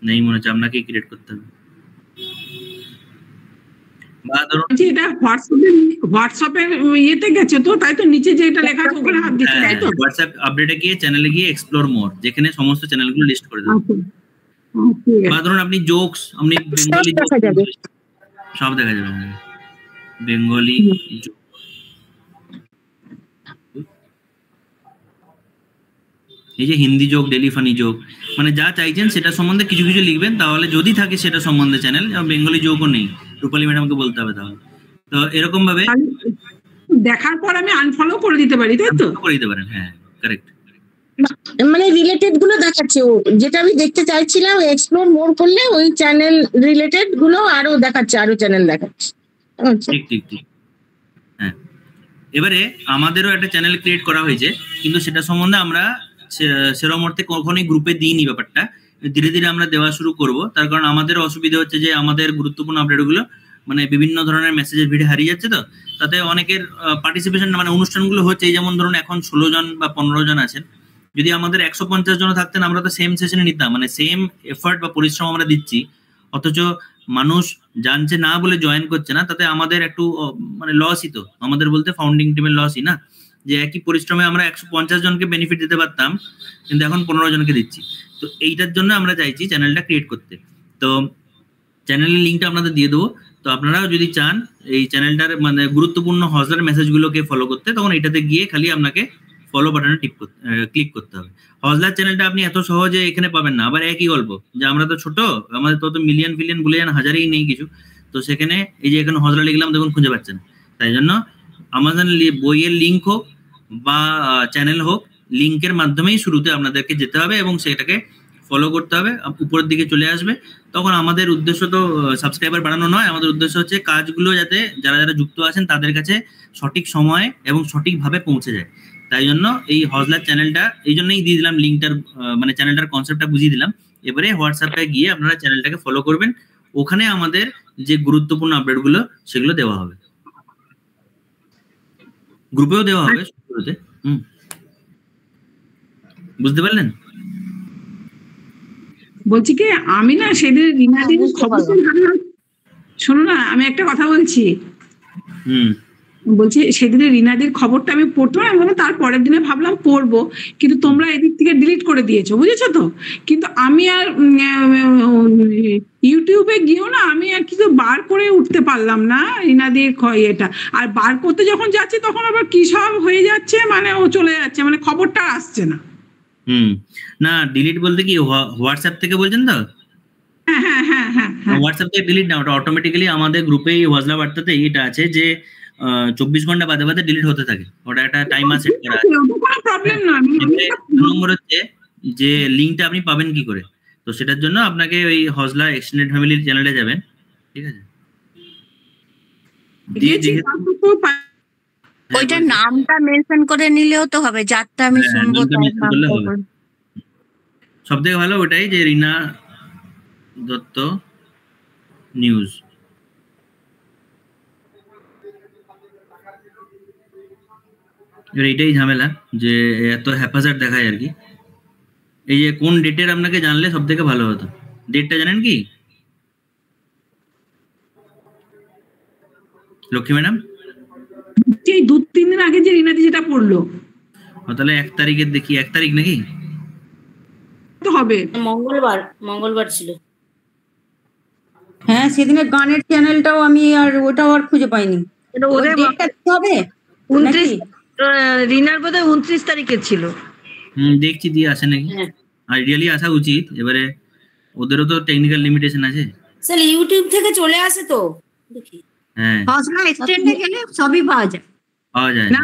নেই মনে হচ্ছে, আপনাকেই ক্রিয়েট করতে হবে। বা ধরুন এটা হোয়াটসঅ্যাপের ইয়েতে গেছে তো, তাই তো নিচে যেটা লেখা আছে ওখানে হাত দিতে, তাই তো? হোয়াটসঅ্যাপ আপডেটে গিয়ে চ্যানেলে গিয়ে এক্সপ্লোর মোর, যেখানে সমস্ত চ্যানেলগুলো লিস্ট করে দেবেন। বা ধরুন আপনি জোকস, আপনি বেঙ্গলি সব দেখা যাবে, বেঙ্গলি জোক, এই যে Hindi joke, daily funny joke, মানে যা চাইছেন সেটা সম্বন্ধে কিছু কিছু লিখবেন, তাহলে যদি থাকে সেটা সম্বন্ধে চ্যানেল। বেঙ্গলি জোকও নেই, রূপালী ম্যাডামকে বলতে হবে তাহলে। তো এরকম ভাবে দেখার পর আমি আনফলো করে দিতে পারি, তাই তো? করে দিতে পারেন, হ্যাঁ কারেক্ট। মানে রিলেটেড গুলো দেখাচ্ছে, ও যেটা আমি দেখতে চাইছিলাম এক্সপ্লোর মোর করলে ওই চ্যানেল রিলেটেড গুলো আরো দেখাচ্ছে, আরো চ্যানেল দেখাচ্ছে। ঠিক ঠিক ঠিক, হ্যাঁ। এবারে আমাদেরও একটা চ্যানেল ক্রিয়েট করা হয়েছে, কিন্তু সেটা সম্বন্ধে আমরা সেরকম অর্থে কখনোই গ্রুপে দিইনি ব্যাপারটা, ধীরে ধীরে আমরা দেওয়া শুরু করব। তার কারণ আমাদের অসুবিধা হচ্ছে যে আমাদের গুরুত্বপূর্ণ আপডেটগুলো মানে বিভিন্ন ধরনের মেসেজের ভিড়ে হারিয়ে যাচ্ছে, তো তাতে অনেকের পার্টিসিপেশন, মানে অনুষ্ঠানগুলো হচ্ছে, যেমন ধরুন এখন 16 জন বা 15 জন আছেন, যদি আমাদের 150 জন থাকতেন আমরা তো সেম সেশনে নিতাম, মানে সেম এফার্ট বা পরিশ্রম আমরা দিচ্ছি, অথচ মানুষ জানছে না বলে জয়েন করছে না, তাতে আমাদের একটু মানে লসই তো, আমাদের বলতে ফাউন্ডিং টিমের লসই না, যে একই পরিশ্রমে আমরা 150 জনকে বেনিফিট দিতে পারতাম, কিন্তু এখন 15 জনকে দিচ্ছি। তো এইটার জন্য আমরা চাইছি চ্যানেলটা ক্রিয়েট করতে। তো চ্যানেলের লিঙ্কটা আপনাদের দিয়ে দেবো, তো আপনারাও যদি চান এই চ্যানেলটার মানে গুরুত্বপূর্ণ হজলার মেসেজগুলোকে ফলো করতে, তখন এটাতে গিয়ে খালি আপনাকে ফলো বাটনে ক্লিক করতে হবে। হজলার চ্যানেলটা আপনি এত সহজে এখানে পাবেন না। আবার একই গল্প যে আমরা তো ছোট, আমাদের তো মিলিয়ন ফিলিয়ন বলে যান, হাজারেই নেই কিছু, তো সেখানে এই যে এখানে হজলা লিখলাম দেখুন খুঁজে পাচ্ছেন। তাই জন্য আমাজন বইয়ের লিঙ্ক হোক বা চ্যানেল হোক, লিঙ্কের মাধ্যমেই শুরুতে আপনাদেরকে যেতে হবে এবং সেটাকে ফলো করতে হবে, উপরের দিকে চলে আসবে। তখন আমাদের উদ্দেশ্য তো সাবস্ক্রাইবার বাড়ানো নয়, আমাদের উদ্দেশ্য হচ্ছে কাজগুলো যাতে যারা যারা যুক্ত আছেন তাদের কাছে সঠিক সময়ে এবং সঠিকভাবে পৌঁছে যায়। তাই জন্য এই হজলার চ্যানেলটা এই জন্যই দিয়ে দিলাম, লিঙ্কটার মানে চ্যানেলটার কনসেপ্টটা বুঝিয়ে দিলাম। এবারে হোয়াটসঅ্যাপে গিয়ে আপনারা চ্যানেলটাকে ফলো করবেন, ওখানে আমাদের যে গুরুত্বপূর্ণ আপডেটগুলো সেগুলো দেওয়া হবে, গ্রুপেও দেওয়া হবে শুরুতে। বুঝতে পারলেন? বলছি কি আমি না সেদিন রিনাদির খবর, শোনো না আমি একটা কথা বলছি, বলছি সেদিনের রিনাদির খবরটা আমি পড়তো না, আমি তার পরের দিনে ভাবলাম পড়বো, কিন্তু তোমরা এদিক থেকে ডিলিট করে দিয়েছো, বুঝেছো তো। কিন্তু আমি আর ইউটিউবে গিয়েও না আমি আর কিছু বার করে উঠতে পারলাম না রিনাদির এটা, আর বার করতে যখন যাচ্ছি তখন আবার কি সব হয়ে যাচ্ছে, মানে ও চলে যাচ্ছে, মানে খবরটা আসছে না। না ডিলিট বলতে কি হোয়াটসঅ্যাপ থেকে বলছেন তো? হ্যাঁ হোয়াটসঅ্যাপ থেকে ডিলিট না, ওটা অটোমেটিক্যালি আমাদের গ্রুপেই হজলা বার্তাতে এটা আছে যে 24 ঘন্টা বাদে বাদে ডিলিট হতে থাকে, ওটা একটা টাইমার সেট করা আছে। কোনো প্রবলেম না। নম্বর হচ্ছে যে লিংকটা আপনি পাবেন কি করে, তো সেটার জন্য আপনাকে ওই হজলা এক্সটেন্ডেড ফ্যামিলির চ্যানেলে যাবেন, ঠিক আছে? ওইটার নামটা মেনশন করে নিলেও তো হবে, যারটা আমি শুনবো সব থেকে ভালো ওটাই, যে রিনা দত্ত নিউজ। এটাই ঝামেলা যে এত হ্যাপাজার্ড দেখায় আর কি। এই যে কোন ডেটের আপনাকে জানলে সব থেকে ভালো হতো, ডেটটা জানেন কি লক্ষ্মী ম্যাডাম? এই 2-3 দিন আগে যে রিনাদি যেটা পড়লো, তাহলে 1 তারিখের দেখি, 1 তারিখ নাকি হবে? মঙ্গলবার ছিল। হ্যাঁ সেদিনের গানের চ্যানেলটাও আমি আর ওটাও আর খুঁজে পাইনি। ওদের হবে 29 রিনার বোধহয় 29 তারিখে ছিল। দেখছি দিয়ে আসে নাকি, আইডিয়ালি আসা উচিত, এবারে ওদেরও তো টেকনিক্যাল লিমিটেশন আছে। স্যার ইউটিউব থেকে চলে আসে তো দেখি, হ্যাঁ হজলা এক্সটেন্ডে গেলে সবই পাওয়া যায়। পাওয়া যায় না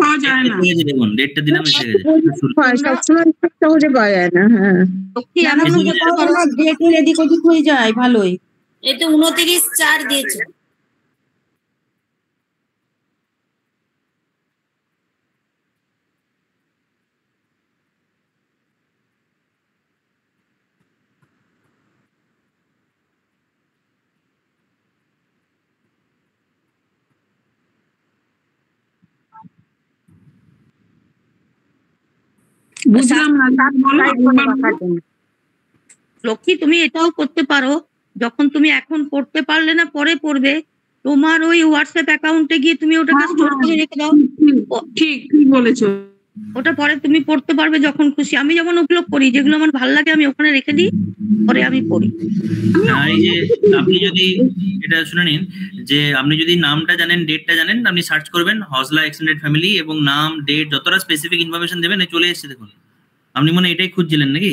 পাওয়া যায় না, দেখুন ডেটটা দিলাম এসে গেছে, সবসময় সহজে পাওয়া যায় না। হ্যাঁ ডেটের এদিক ওদিক হয়ে যায় ভালোই। এই তো 29/4 দিয়েছে। বুঝলাম না। লক্ষ্মী তুমি এটাও করতে পারো, যখন তুমি এখন পড়তে পারলে না পরে পড়বে, তোমার ওই হোয়াটসঅ্যাপ অ্যাকাউন্টে গিয়ে তুমি ওটাকে স্টোর করে রেখে দাও। ঠিক বলেছো, ওটা পরে তুমি পড়তে পারবে যখন খুশি। আমি যেমন ওগুলো করি, যেগুলো আমার ভালো লাগে আমি ওখানে রেখে দিই, পরে আমি পড়ি। এই যে আপনি যদি এটা শুনে নিন, যে আপনি যদি নামটা জানেন, ডেটটা জানেন, আপনি সার্চ করবেন হজলা এক্সটেন্ডেড ফ্যামিলি এবং নাম, ডেট, যতটা স্পেসিফিক ইনফরমেশন দেবেন চলে এসেছে। দেখুন আপনি মনে এটাই খুঁজছিলেন নাকি?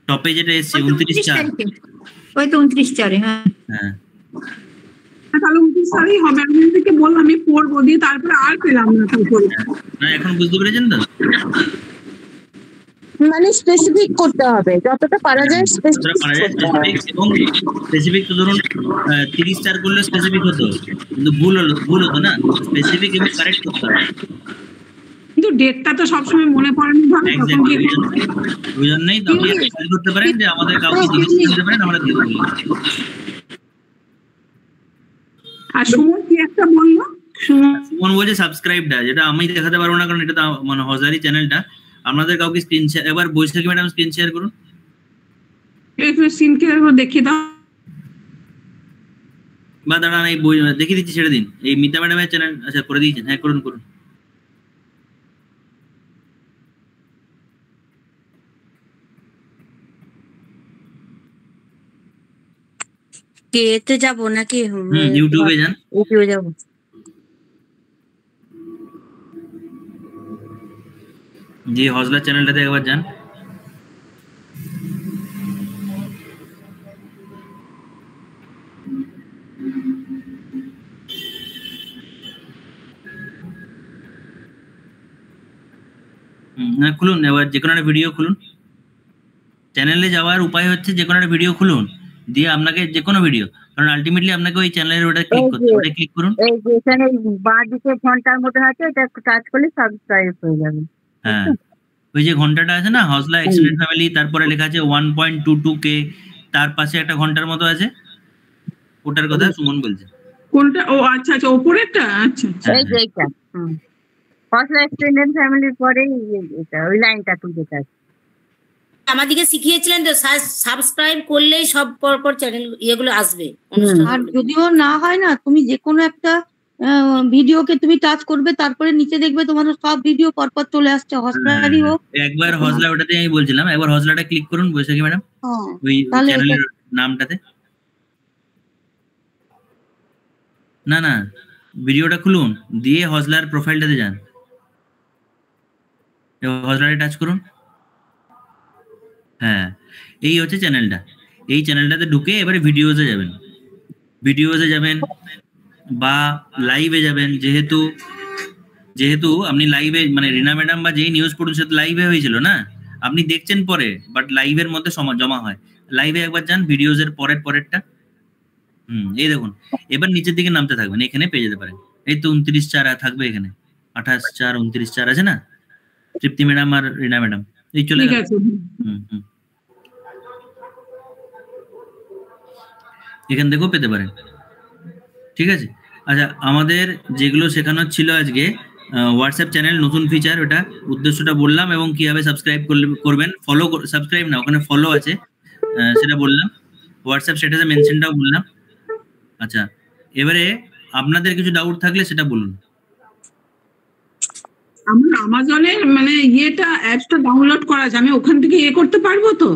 টপে যেটা এসেছে 29/4, ওই তো 29/4। হ্যাঁ তাহলে 29 তারিখ হবে। আমি থেকে বললাম আমি পড়বো, দিয়ে তারপরে আর পেলাম না। না এখন বুঝতে পেরেছেন তো? মানে স্পেসিফিক করতে হবে, যতটা পারা যায় স্পেসিফিক এবং স্পেসিফিক তো ধরুন 30 করলে স্পেসিফিক হতো, কিন্তু ভুল হতো না, স্পেসিফিক এবং কারেক্ট করতে হবে। কিন্তু ডেটটা তো সবসময় মনে পড়ে না, ওই জন্যই তো আপনি একটা করতে পারেন যে আমাদের কাউকে জিজ্ঞেস করতে পারেন, আমরা দিয়ে দেবো। আর সুমন কি একটা বললো, সুমন বলছে সাবস্ক্রাইবটা, যেটা আমি দেখাতে পারবো না কারণ এটা তো মানে হজারি চ্যানেলটা। আপনাদের কাউকে স্ক্রিন শেয়ার, এবার বৈশাখী ম্যাডাম স্ক্রিন শেয়ার করুন। একটু সিনকে দেখিয়ে দাও। বা দাঁড়ান এই বই দেখিয়ে দিচ্ছি, ছেড়ে দিন। এই মিতা ম্যাডামের চ্যানেল আচ্ছা করে দিয়েছেন, হ্যাঁ করুন করুন। এতে যাবো নাকি ইউটিউবে যান, ইউটিউবে যাবো। যে হজলা চ্যানেলটাতে একবার যান। খুলুন, এবার যে কোনো একটা ভিডিও খুলুন। চ্যানেলে যাওয়ার উপায় হচ্ছে যে কোনো একটা ভিডিও খুলুন, দিয়ে আপনাকে যে কোনো ভিডিও, কারণ আলটিমেটলি আপনাকে ওই চ্যানেলের ওটা ক্লিক করতে হবে, ওটা ক্লিক করুন। এই যে এখানে বাঁ দিকে ঘন্টার মধ্যে আছে, এটা টাচ করলে সাবস্ক্রাইব হয়ে যাবে। হ্যাঁ, ওই যে ঘন্টাটা আছে না, হজলা এক্সটেন্ডেড ফ্যামিলি, তারপরে লেখা আছে 1.22K, তার পাশে একটা ঘন্টার মতো আছে, ওটার কথা সুমন বলছে। কোনটা? ও আচ্ছা আচ্ছা, ওপরেরটা। আচ্ছা আচ্ছা, এই যে এইটা হজলা এক্সটেন্ডেড ফ্যামিলির পরে এটা ওই লাইনটা তুলতে চাই। আমাদেরকে শিখিয়েছিলেন তো সাবস্ক্রাইব করলেই সব পরপর চ্যানেল ইয়েগুলো আসবে। আর যদিও না হয় না, তুমি যে কোনো একটা ভিডিওকে তুমি টাচ করবে, তারপরে নিচে দেখবে তোমার সব ভিডিও পরপর চলে আসছে, হজলারই হোক। একবার হজলা, ওটাতে আমি বলছিলাম, একবার হজলাটা ক্লিক করুন বৈশাখী ম্যাডাম, ওই চ্যানেলের নামটাতে। না না, ভিডিওটা খুলুন, দিয়ে হজলার প্রোফাইলটাতে যান, হজলারে টাচ করুন। হ্যাঁ, এই হচ্ছে চ্যানেলটা। এই চ্যানেলটাতে ঢুকে এবারে ভিডিওতে যাবেন, ভিডিওতে যাবেন বা লাইভে যাবেন। যেহেতু আপনি লাইভে, মানে রিনা ম্যাডাম বা যেই নিউজ পড়ুন সে তো লাইভে হয়েছিল না, আপনি দেখছেন পরে, বাট লাইভের মধ্যে জমা হয়। লাইভে একবার যান, ভিডিওজের পরেরটা। এই দেখুন, এবার নিচের দিকে নামতে থাকবেন, এখানে পেয়ে যেতে পারেন। এই তো 29/4 থাকবে, এখানে 28/4 29/4 আছে না, তৃপ্তি ম্যাডাম আর রিনা ম্যাডাম, এই চলে গেল। এখান থেকেও পেতে পারেন, ঠিক আছে। আচ্ছা, আমাদের যেগুলো শেখানো ছিল আজকে, হোয়াটসঅ্যাপ চ্যানেল নতুন ফিচার, ওটা উদ্দেশ্যটা বললাম, এবং কিভাবে সাবস্ক্রাইব করবেন, ফলো, সাবস্ক্রাইব না, ওখানে ফলো আছে, সেটা বললাম। হোয়াটসঅ্যাপ স্ট্যাটাসে মেনশনটাও বললাম। আচ্ছা, এবারে আপনাদের কিছু ডাউট থাকলে সেটা বলুন। আমার আমাজনের মানে ইয়েটা, অ্যাপসটা ডাউনলোড করা আছে, আমি ওখান থেকে ইয়ে করতে পারবো তো?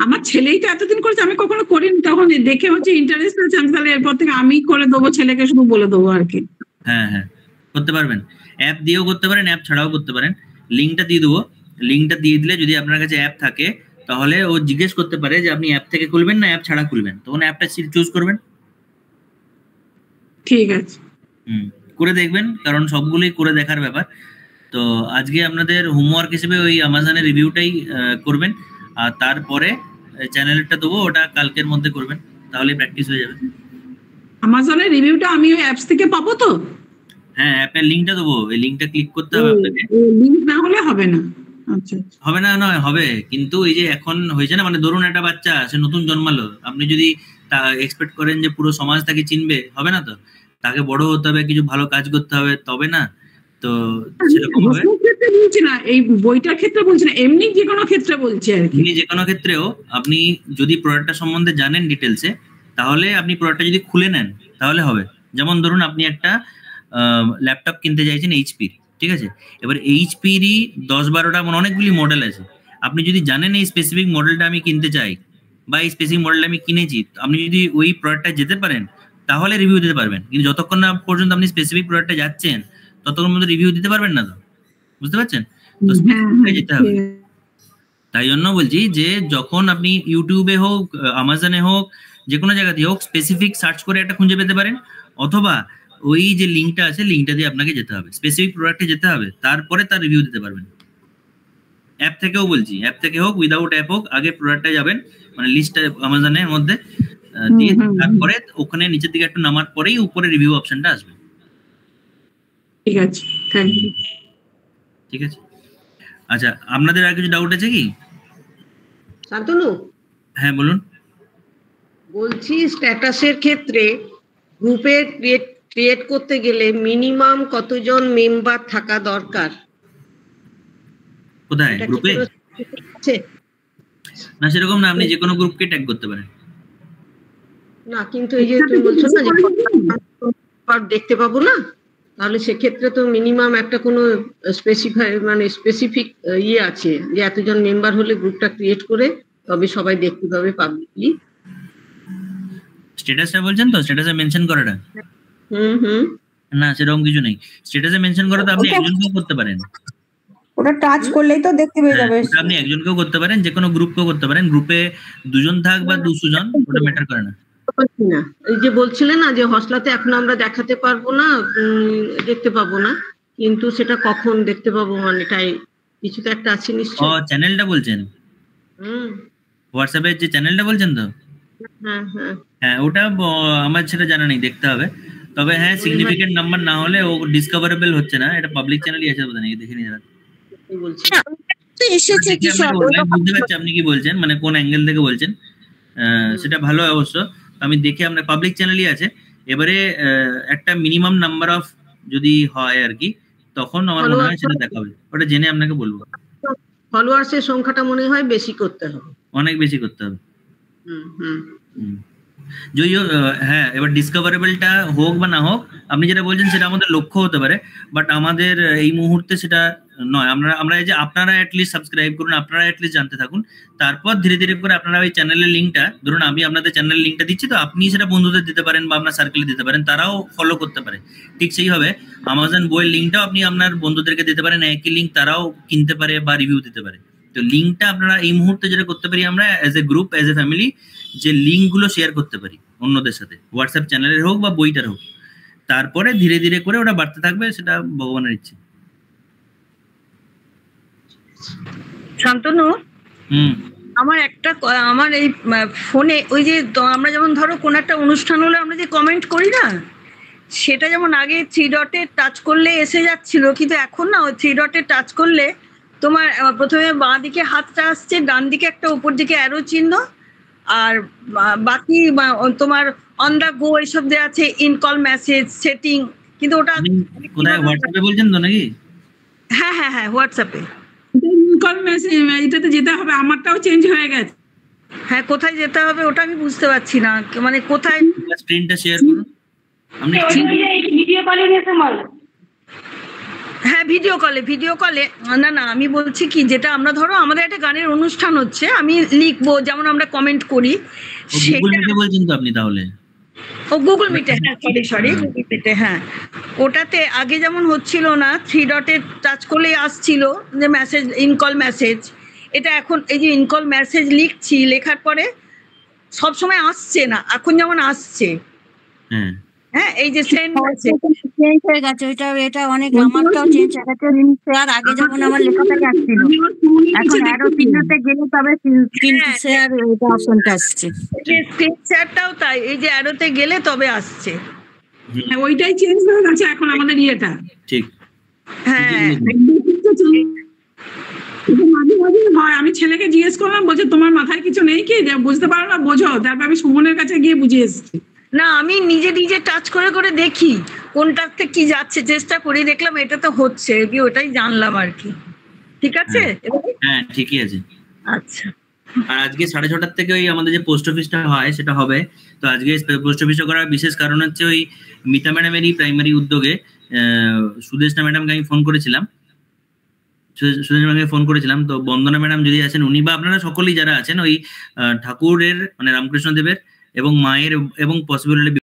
আমার ছেলেই তো এতদিন করেছে, আমি কখনো করিনি, তখন দেখে হচ্ছে ইন্টারেস্ট আছে, আমি তাহলে এরপর থেকে আমি করে দেবো, ছেলেকে শুধু বলে দেবো আর কি। হ্যাঁ হ্যাঁ, করতে পারবেন, অ্যাপ দিয়েও করতে পারেন, অ্যাপ ছাড়াও করতে পারেন। লিঙ্কটা দিয়ে দেবো, লিঙ্কটা দিয়ে দিলে যদি আপনার কাছে অ্যাপ থাকে, তাহলে ও জিজ্ঞেস করতে পারে যে আপনি অ্যাপ থেকে খুলবেন না অ্যাপ ছাড়া খুলবেন, তখন অ্যাপটা চুজ করবেন। ঠিক আছে, করে দেখবেন, কারণ সবগুলোই করে দেখার ব্যাপার। তো আজকে আপনাদের হোমওয়ার্ক হিসেবে ওই আমাজনের রিভিউটাই করবেন, আর তারপরে চ্যানেলটা দেবো, ওটা কালকের মধ্যে করবেন, তাহলে প্র্যাকটিস হয়ে যাবে। আমাজনের রিভিউটা আমি ওই অ্যাপস থেকে পাবো তো? হ্যাঁ, অ্যাপের লিঙ্কটা দেবো, এই লিঙ্কটা ক্লিক করতে হবে আপনাকে। লিঙ্ক না হলে হবে না? আচ্ছা, হবে না নয়, হবে, কিন্তু এই যে এখন হয়েছে না, মানে ধরুন একটা বাচ্চা সে নতুন জন্মালো, আপনি যদি তা এক্সপেক্ট করেন যে পুরো সমাজ তাকে চিনবে, হবে না তো, তাকে বড় হতে হবে, কিছু ভালো কাজ করতে হবে, তবে না তো সেরকম হবে। বলছি না এই বইটার ক্ষেত্রে বলছি না, এমনি যে কোনো ক্ষেত্রে বলছি আর কি। যে কোনো ক্ষেত্রেও আপনি যদি প্রোডাক্টটা সম্বন্ধে জানেন ডিটেলসে, তাহলে আপনি প্রোডাক্টটা যদি খুলে নেন তাহলে হবে। যেমন ধরুন আপনি একটা ল্যাপটপ কিনতে চাইছেন এইচপির, ঠিক আছে, এবার এইচপিরই 10-12টা অনেকগুলি মডেল আছে। আপনি যদি জানেন এই স্পেসিফিক মডেলটা আমি কিনতে চাই, বা এই স্পেসিফিক মডেলটা আমি কিনেছি, আপনি যদি ওই প্রোডাক্টটা যেতে পারেন তাহলে রিভিউ দিতে পারবেন। কিন্তু যতক্ষণ না পর্যন্ত আপনি স্পেসিফিক প্রোডাক্টে যাচ্ছেন, ততক্ষণ মধ্যে রিভিউ দিতে পারবেন না, তো বুঝতে পারছেন তো, স্পেসিফিক যেতে হবে। তাই জন্য বলছি যে যখন আপনি ইউটিউবে হোক, আমাজনে হোক, যে কোনো জায়গাতেই হোক, স্পেসিফিক সার্চ করে একটা খুঁজে পেতে পারেন, অথবা ওই যে লিঙ্কটা আছে লিঙ্কটা দিয়ে আপনাকে যেতে হবে, স্পেসিফিক প্রোডাক্টে যেতে হবে, তারপরে তার রিভিউ দিতে পারবেন। অ্যাপ থেকেও বলছি, অ্যাপ থেকে হোক উইদাউট অ্যাপ হোক, আগে প্রোডাক্টটা যাবেন, মানে লিস্টটা আমাজনের মধ্যে দিয়ে, তারপরে ওখানে নিচের দিকে একটু নামার পরেই উপরে রিভিউ অপশনটা আসবে। ঠিক আছে, থ্যাংক ইউ। ঠিক আছে, আচ্ছা, আপনাদের আর কিছু ডাউট আছে কি? শান্তনু, হ্যাঁ বলুন। বলছি স্ট্যাটাসের ক্ষেত্রে গ্রুপে ক্রিয়েট করতে গেলে মিনিমাম কতজন মেম্বার থাকা দরকার? কোথায় গ্রুপে? না সেরকম না, আপনি যে কোনো গ্রুপকে ট্যাগ করতে পারেন। না কিন্তু এই যে তুমি বলছো না যে দেখতে পাবো না, তাহলে সেক্ষেত্রে তো মিনিমাম একটা কোনো স্পেসিফিক ইয়ে আছে যে এতজন মেম্বার হলে গ্রুপটা ক্রিয়েট করে তবে সবাই দেখতে পাবে পাবলিকলি। স্ট্যাটাসটা বলছেন তো, স্ট্যাটাসে মেনশন করাটা? হুম। না সেরকম কিছু নেই, স্ট্যাটাসে মেনশন করা তো আপনি একজনকেও করতে পারেন। ওটা টাচ করলেই তো দেখতে পেয়ে যাবে। আপনি একজনকেও করতে পারেন, যে কোনো গ্রুপকেও করতে পারেন, গ্রুপে 2 জন থাক বা 200 জন, ওটা ম্যাটার করে না। না এই যে বলছিলেন না যে হসলাতে এখন আমরা দেখাতে পারবো না, দেখতে পাবো না, কিন্তু সেটা কখন দেখতে পাবো মানে তাই কিছু তো একটা আছে নিশ্চয়ই। ও চ্যানেলটা বলছেন? হোয়াটসঅ্যাপের যে চ্যানেলটা বলছেন তো? হ্যাঁ ওটা আমার সেটা জানা নেই, দেখতে হবে। তবে হ্যাঁ সিগনিফিকেন্ট নাম্বার না হলে ও ডিসকভারেবল হচ্ছে না, এটা পাবলিক চ্যানেলই আছে বোধহয়, নাকি দেখে নিয়ে যাবেন। এসেছে কি সব বুঝতে পারছি আপনি কি বলছেন, মানে কোন অ্যাঙ্গেল থেকে বলছেন, সেটা ভালো অবশ্য। আমি দেখে আপনার পাবলিক চ্যানেলই আছে। এবারে একটা মিনিমাম নাম্বার অফ যদি হয় আর কি, তখন আমার মনে হয় সেটা দেখাবে, ওটা জেনে আপনাকে বলবো। ফলোয়ার্সের সংখ্যাটা মনে হয় বেশি করতে হবে, অনেক বেশি করতে হবে। হ্যাঁ এবার ডিসকভারেবলটা হোক বা না হোক, আপনি যেটা বলছেন সেটা আমাদের লক্ষ্য হতে পারে, বাট আমাদের এই মুহূর্তে সেটা নয়। আমরা এই যে আপনারা অ্যাটলিস্ট সাবস্ক্রাইব করুন, আপনারা অ্যাটলিস্ট জানতে থাকুন, তারপর ধীরে ধীরে করে আপনারা ওই চ্যানেলের লিঙ্কটা, ধরুন আমি আপনাদের চ্যানেলের লিঙ্কটা দিচ্ছি, তো আপনি সেটা বন্ধুদের দিতে পারেন বা আপনার সার্কেলে দিতে পারেন, তারাও ফলো করতে পারে। ঠিক সেইভাবে আমাজন বইয়ের লিঙ্কটাও আপনি আপনার বন্ধুদেরকে দিতে পারেন, একই লিঙ্ক তারাও কিনতে পারে বা রিভিউ দিতে পারে। তো লিঙ্কটা আপনারা এই মুহূর্তে যেটা করতে পারি আমরা as a group, as a family, যে লিঙ্কগুলো শেয়ার করতে পারি অন্যদের সাথে, হোয়াটসঅ্যাপ চ্যানেলের হোক বা বইটার হোক, তারপরে ধীরে ধীরে করে ওটা বাড়তে থাকবে, সেটা ভগবানের ইচ্ছে। শান্তনু, আমার এই ফোনে ওই যে আমরা যেমন ধরো কোন একটা অনুষ্ঠান হলে আমরা যে কমেন্ট করি না, সেটা যেমন আগে 3 ডটে টাচ করলে এসে যাচ্ছিল, কিন্তু এখন না ওই 3 ডটে টাচ করলে তোমার প্রথমে বাঁ দিকে হাতটা আসছে, ডান দিকে একটা উপর দিকে অ্যারো চিহ্ন, আর বাকি তোমার অন দা গো এসব দেওয়া আছে, ইন কল মেসেজ সেটিং, কিন্তু ওটা কোথায় হোয়াটসঅ্যাপে বলছেন তো নাকি? হ্যাঁ হোয়াটসঅ্যাপে কল মেসেজ, এটাতে যেতে হবে, আমারটাও চেঞ্জ হয়ে গেছে। হ্যাঁ কোথায় যেতে হবে ওটা আমি বুঝতে পারছি না, মানে কোথায় স্ক্রিনটা শেয়ার করুন। আপনি ভিডিও কলে নিতে বল। হ্যাঁ ভিডিও কলে না আমি বলছি কি, যেটা আমরা ধরো আমাদের একটা গানের অনুষ্ঠান হচ্ছে, আমি লিখবো যেমন আমরা কমেন্ট করি, গুগল মিটে বলছেন তো আপনি? তাহলে ও গুগল মিটে, হ্যাঁ সরি গুগল মিটে, হ্যাঁ ওটাতে আগে যেমন হচ্ছিল না 3 ডটে টাচ করলেই আসছিল যে মেসেজ, ইনকল মেসেজ, এটা এখন এই যে ইনকল মেসেজ লিখছি, লেখার পরে সব সময় আসছে না, এখন যেমন আসছে। হ্যাঁ এই যে সেন্ড চেঞ্জ হয়ে গেছে, এটা অনেক, আমারটাও চেঞ্জ হয়ে গেছে। শেয়ার আগে যেমন আমার লেখাটাই আসছিল, এখন অ্যারো চিহ্নতে গেলে তবে স্ক্রিন শেয়ার এটা অপশনটা আসছে। যে স্ক্রিন শেয়ারটাও তাই, এই যে অ্যারোতে গেলে তবে আসছে, ওইটাই চেঞ্জ হয়ে গেছে এখন আমাদের ইয়েটা। ঠিক হ্যাঁ মাঝে মাঝে হয়, আমি ছেলেকে জিজ্ঞেস করলাম, বলছে তোমার মাথায় কিছু নেই কি, বুঝতে পারো না বোঝো, তারপর আমি সুমনের কাছে গিয়ে বুঝিয়ে এসেছি। না আমি নিজে টাচ করে দেখি কোনটাতে কি যাচ্ছে, চেষ্টা করি, দেখলাম এটা তো হচ্ছে, ওটাই জানলাম আর কি। ঠিক আছে, হ্যাঁ ঠিকই আছে। আচ্ছা, আর আজকে 6:30 থেকে ওই আমাদের যে পোস্ট অফিসটা হয় সেটা হবে। তো আজকে পোস্ট অফিসটা করার বিশেষ কারণ হচ্ছে ওই মিতা ম্যাডামেরই প্রাইমারি উদ্যোগে সুদেশনা ম্যাডামকে আমি ফোন করেছিলাম, তো বন্দনা ম্যাডাম যদি আছেন উনি, বা আপনারা সকলেই যারা আছেন, ওই ঠাকুরের মানে রামকৃষ্ণ দেবের এবং মায়ের এবং পসিবল